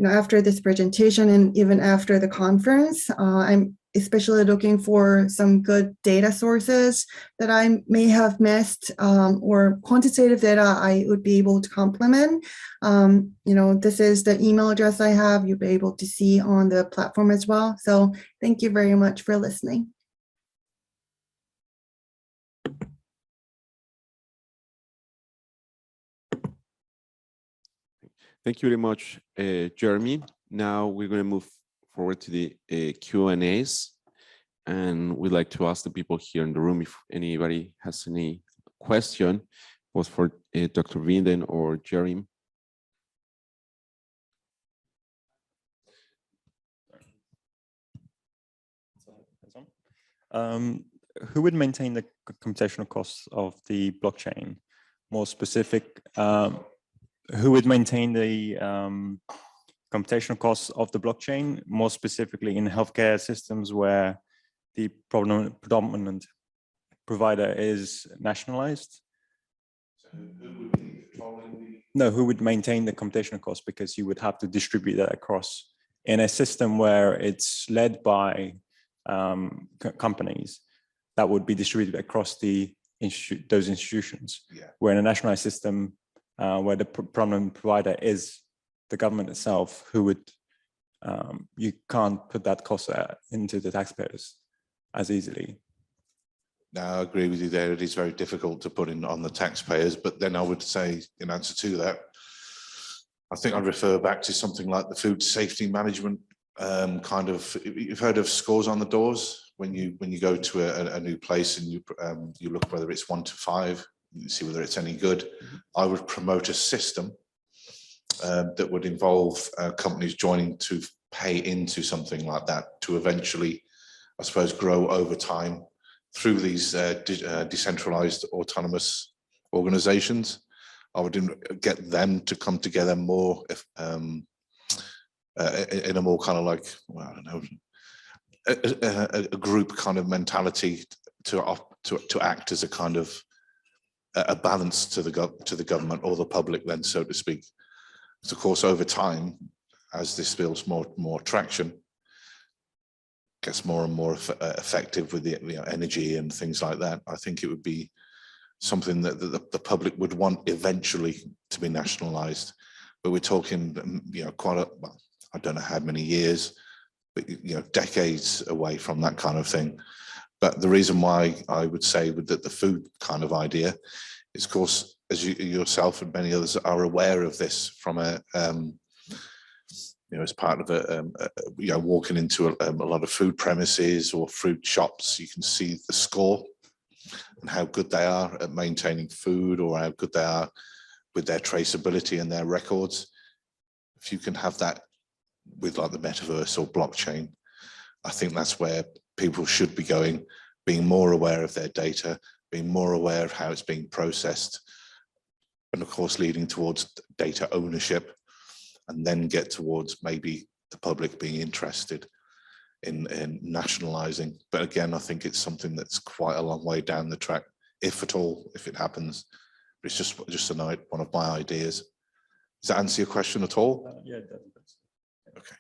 after this presentation and even after the conference. I'm especially looking for some good data sources that I may have missed, or quantitative data I would be able to complement. This is the email address I have. You'll be able to see on the platform as well. So thank you very much for listening. Thank you very much, Jeremy. Now we're going to move forward to the Q&As, and we'd like to ask the people here in the room if anybody has any question, both for Dr. Vinden or Jeremy. Who would maintain the computational costs of the blockchain? More specific, who would maintain the computational costs of the blockchain, more specifically in healthcare systems where the predominant provider is nationalized? So who would be controlling No, who would maintain the computational costs, because you would have to distribute that across in a system where it's led by companies that would be distributed across those institutions. Yeah. Where in a nationalized system, where the prominent provider is the government itself, who would, you can't put that cost into the taxpayers as easily. No, I agree with you there. It is very difficult to put in on the taxpayers, but then I would say, in answer to that, I think I'd refer back to something like the Food Safety Management kind of, you've heard of scores on the doors when you go to a new place and you look whether it's 1 to 5, you see whether it's any good. I would promote a system that would involve companies joining to pay into something like that to eventually, I suppose, grow over time through these decentralized autonomous organizations. I would get them to come together more in a more kind of like, well, I don't know, a group kind of mentality to act as a kind of a balance to the government or the public, then, so to speak. So of course, over time, as this builds more traction, gets more and more effective with the energy and things like that, I think it would be something that the public would want eventually to be nationalized. But we're talking, quite a, well, I don't know how many years, but decades away from that kind of thing. But the reason why I would say that the food kind of idea is, of course, as you yourself and many others are aware of this from a as part of walking into a lot of food premises or fruit shops, you can see the score and how good they are at maintaining food, or how good they are with their traceability and their records. If you can have that with like the metaverse or blockchain, I think that's where people should be going, being more aware of their data, being more aware of how it's being processed, and of course leading towards data ownership, and then get towards maybe the public being interested in nationalizing. But again, I think it's something that's quite a long way down the track, if at all, if it happens. But it's just one of my ideas. Does that answer your question at all? Yeah, it does. Okay.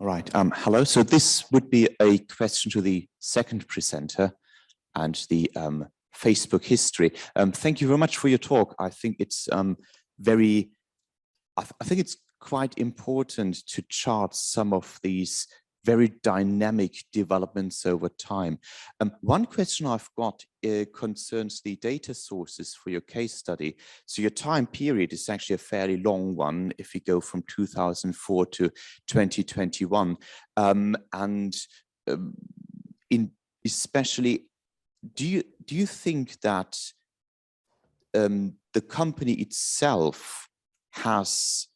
All right, hello. So this would be a question to the second presenter and the Facebook history. Thank you very much for your talk. I think it's I think it's quite important to chart some of these very dynamic developments over time. One question I've got concerns the data sources for your case study. So your time period is actually a fairly long one if you go from 2004 to 2021. Especially, do you think that the company itself has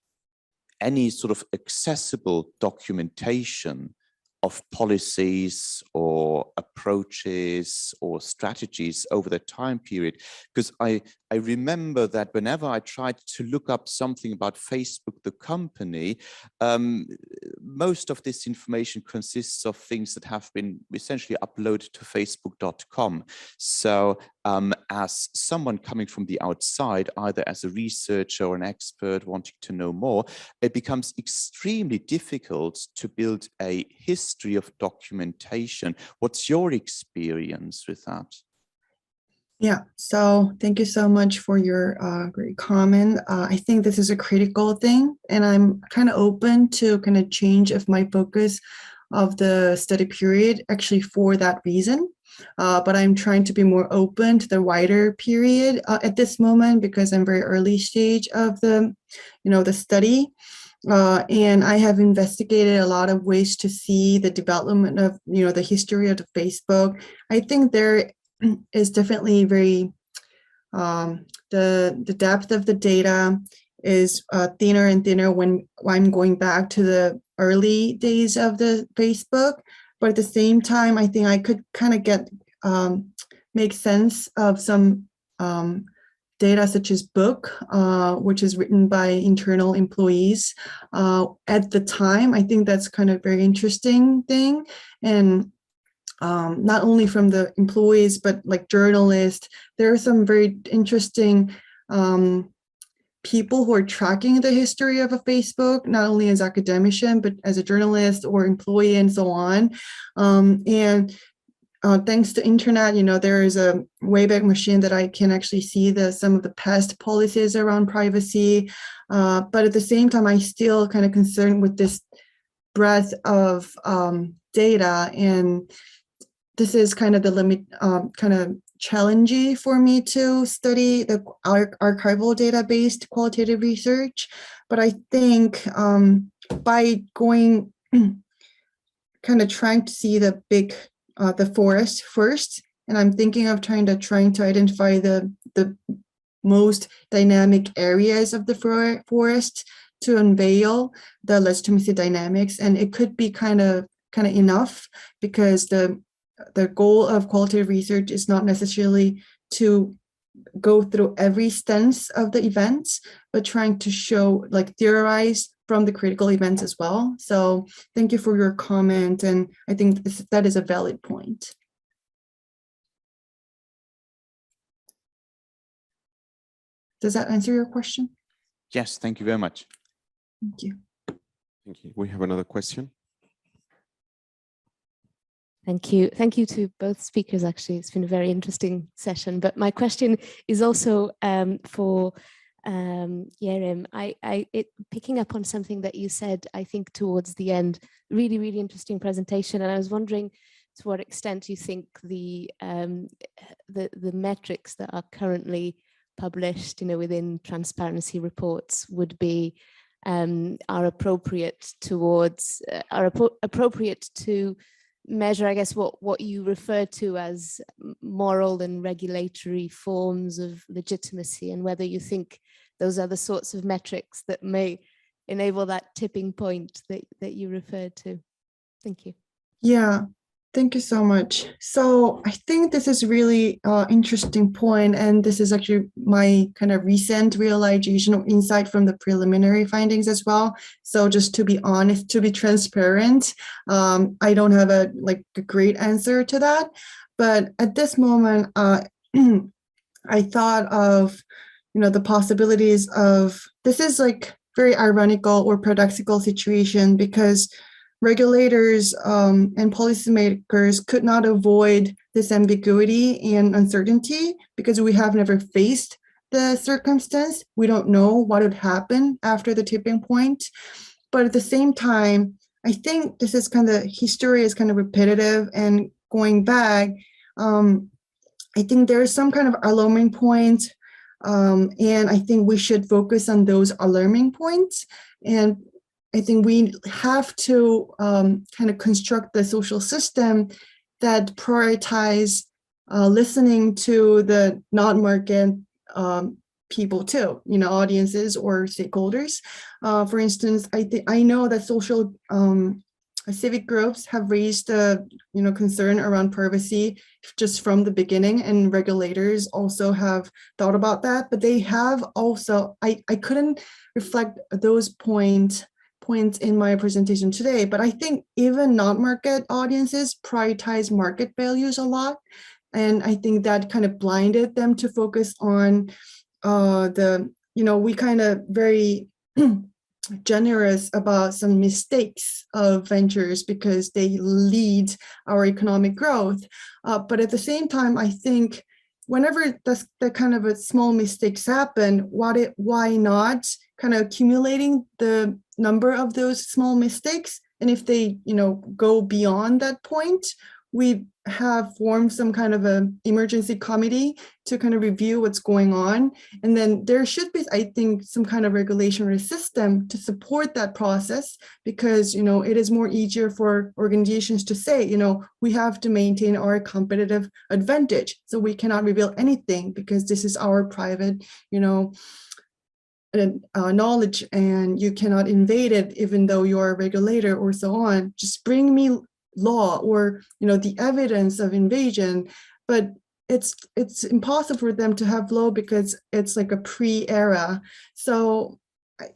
any sort of accessible documentation of policies or approaches or strategies over the time period? Because I remember that whenever I tried to look up something about Facebook, the company, most of this information consists of things that have been essentially uploaded to facebook.com. So as someone coming from the outside, either as a researcher or an expert wanting to know more, it becomes extremely difficult to build a history of documentation. What's your experience with that? Yeah, so thank you so much for your great comment. I think this is a critical thing, and I'm kind of open to kind of change of my focus of the study period actually for that reason. But I'm trying to be more open to the wider period at this moment, because I'm very early stage of the, the study. And I have investigated a lot of ways to see the development of, the history of the Facebook. I think there is definitely very, the depth of the data is thinner and thinner when I'm going back to the early days of the Facebook. But at the same time, I think I could kind of make sense of some data such as book, which is written by internal employees at the time. I think that's kind of very interesting thing. And not only from the employees, but like journalists, there are some very interesting people who are tracking the history of a Facebook, not only as academician, but as a journalist or employee and so on. And thanks to internet, there is a Wayback Machine that I can actually see some of the past policies around privacy. But at the same time, I still kind of concerned with this breadth of data, and this is kind of the limit, kind of challenging for me to study the archival data-based qualitative research. But I think by going kind of trying to see the forest first, and I'm thinking of trying to identify the most dynamic areas of the forest to unveil the legitimacy dynamics. And it could be kind of enough, because the goal of qualitative research is not necessarily to go through every stance of the events, but trying to show, like, theorize from the critical events as well. So thank you for your comment, and I think that is a valid point. Does that answer your question? Yes, thank you very much. Thank you. Thank you. We have another question. Thank you. Thank you to both speakers, actually. It's been a very interesting session. But my question is also for Yerim. Picking up on something that you said, I think towards the end, really, really interesting presentation. And I was wondering to what extent you think the metrics that are currently published, within transparency reports would be are appropriate to measure, I guess, what you refer to as moral and regulatory forms of legitimacy, and whether you think those are the sorts of metrics that may enable that tipping point that you referred to. Thank you. Yeah, thank you so much. So I think this is really interesting point, and this is actually my kind of recent realization or insight from the preliminary findings as well. So just to be honest, to be transparent, I don't have a great answer to that, but at this moment, I thought of the possibilities of, this is like very ironical or paradoxical situation, because regulators and policymakers could not avoid this ambiguity and uncertainty, because we have never faced the circumstance. We don't know what would happen after the tipping point. But at the same time, I think this is history is kind of repetitive, and going back, I think there is some kind of alarming point, and I think we should focus on those alarming points. And I think we have to kind of construct the social system that prioritize listening to the non-market people too, audiences or stakeholders. For instance, I know that social civic groups have raised concern around privacy just from the beginning, and regulators also have thought about that, but they have also, I couldn't reflect those points in my presentation today, but I think even non-market audiences prioritize market values a lot. And I think that kind of blinded them to focus on we kind of very generous about some mistakes of ventures because they lead our economic growth. But at the same time, I think whenever that kind of a small mistakes happen, why not kind of accumulating the number of those small mistakes? And if they, go beyond that point, we have formed some kind of an emergency committee to kind of review what's going on. And then there should be, I think, some kind of regulatory system to support that process, because, it is more easier for organizations to say, we have to maintain our competitive advantage. So we cannot reveal anything because this is our private, knowledge, and you cannot invade it even though you're a regulator or so on. Just bring me law or the evidence of invasion. But it's impossible for them to have law because it's like a pre-era. So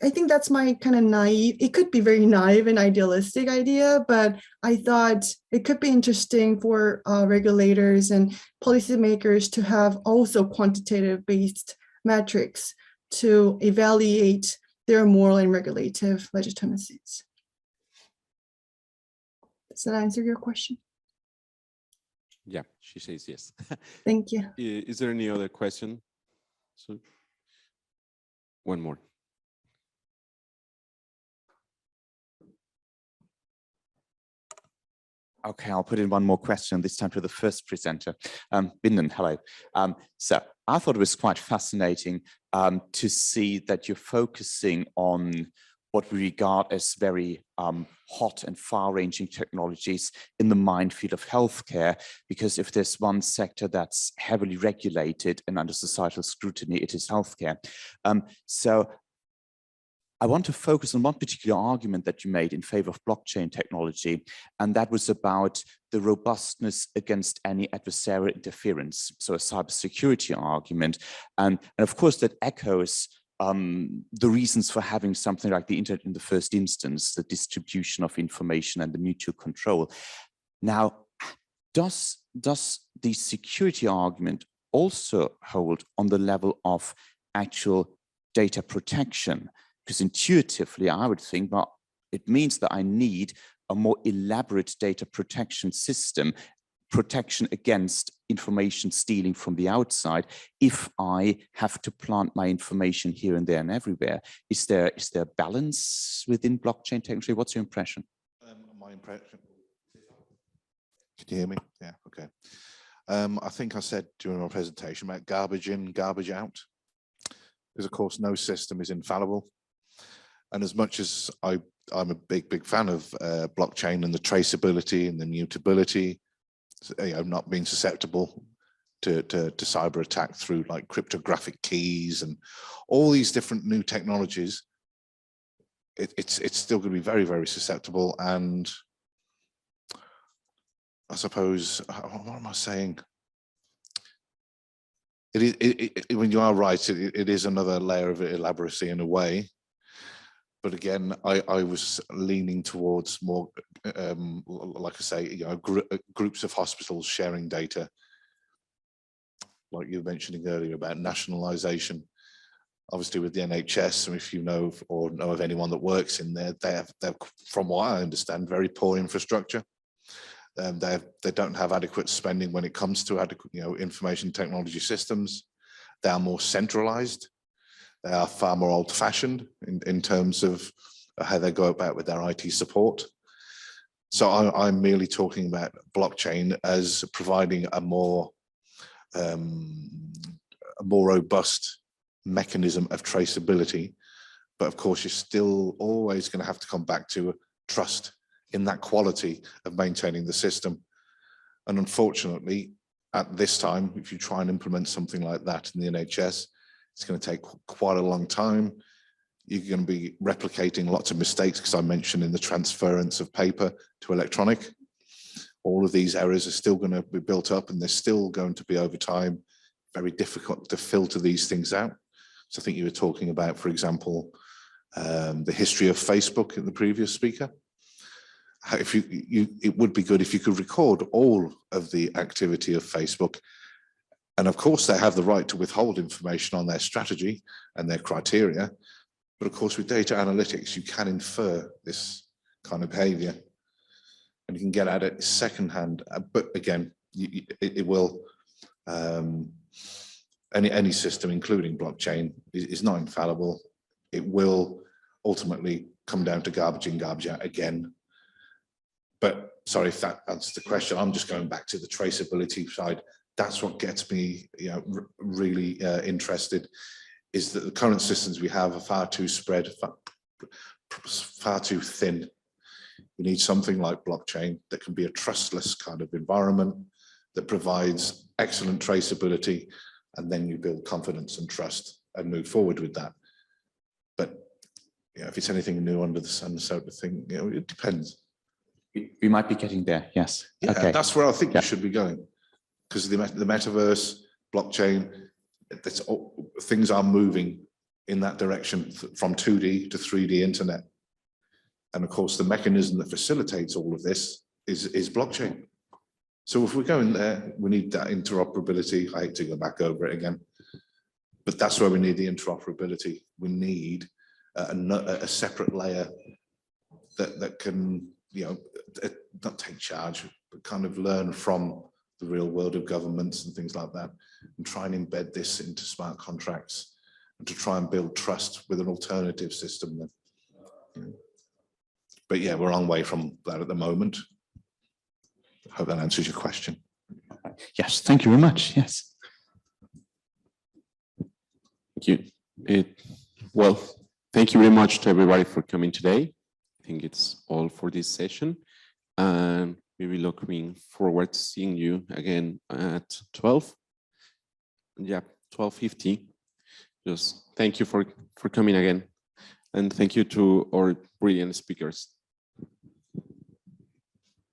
I think that's my kind of naive, it could be very naive and idealistic idea, but I thought it could be interesting for regulators and policymakers to have also quantitative based metrics to evaluate their moral and regulative legitimacies. Does that answer your question? Yeah, she says yes. Thank you. Is there any other question? So, one more. Okay, I'll put in one more question, this time to the first presenter. Binden, hello. So I thought it was quite fascinating to see that you're focusing on what we regard as very hot and far-ranging technologies in the minefield of healthcare, because if there's one sector that's heavily regulated and under societal scrutiny, it is healthcare. So I want to focus on one particular argument that you made in favor of blockchain technology, and that was about the robustness against any adversarial interference, so a cybersecurity argument. And of course, that echoes the reasons for having something like the internet in the first instance, the distribution of information and the mutual control. Now, does the security argument also hold on the level of actual data protection? Because intuitively, I would think, well, it means that I need a more elaborate data protection system, protection against information stealing from the outside, if I have to plant my information here and there and everywhere. Is there balance within blockchain technology? What's your impression? My impression. Can you hear me? Yeah, okay. I think I said during my presentation about garbage in, garbage out. Because of course, no system is infallible. And as much as I'm a big fan of blockchain and the traceability and the mutability, not being susceptible to cyber attack through like cryptographic keys and all these different new technologies, it's still going to be very, very susceptible. And I suppose, what am I saying? When you are right, it is another layer of elaboracy in a way. But again, I was leaning towards more, like I say, groups of hospitals sharing data, like you were mentioning earlier about nationalisation. Obviously, with the NHS, and if you know or know of anyone that works in there, they have, from what I understand, very poor infrastructure. They don't have adequate spending when it comes to adequate, information technology systems. They are more centralised. They are far more old-fashioned in terms of how they go about with their IT support. So I'm merely talking about blockchain as providing a more robust mechanism of traceability. But of course, you're still always going to have to come back to trust in that quality of maintaining the system. And unfortunately, at this time, if you try and implement something like that in the NHS, it's going to take quite a long time. You're going to be replicating lots of mistakes, because I mentioned in the transference of paper to electronic. All of these errors are still going to be built up, and they're still going to be, over time, very difficult to filter these things out. So I think you were talking about, for example, the history of Facebook in the previous speaker. If it would be good if you could record all of the activity of Facebook. And of course, they have the right to withhold information on their strategy and their criteria. But of course, with data analytics, you can infer this kind of behavior, and you can get at it secondhand. But again, it will, any system, including blockchain, is not infallible. It will ultimately come down to garbage in, garbage out again. But sorry if that answers the question. I'm just going back to the traceability side. That's what gets me, really interested, is that the current systems we have are far too spread, far too thin. We need something like blockchain that can be a trustless kind of environment that provides excellent traceability, and then you build confidence and trust and move forward with that. But if it's anything new under the sun sort of thing, it depends. We might be getting there, yes. Yeah, okay. That's where I think you should be going, because the metaverse, blockchain, things are moving in that direction from 2D to 3D internet. And of course, the mechanism that facilitates all of this is blockchain. So if we're going there, we need that interoperability. I hate to go back over it again, but that's where we need the interoperability. We need a separate layer that can, not take charge, but kind of learn from the real world of governments and things like that, and try and embed this into smart contracts and to try and build trust with an alternative system. But yeah, we're a long way from that at the moment. I hope that answers your question. Yes, thank you very much. Yes. Thank you. Well, thank you very much to everybody for coming today. I think it's all for this session, and we will looking forward to seeing you again at 12. Yeah, 12:50. Just thank you for coming again, and thank you to our brilliant speakers.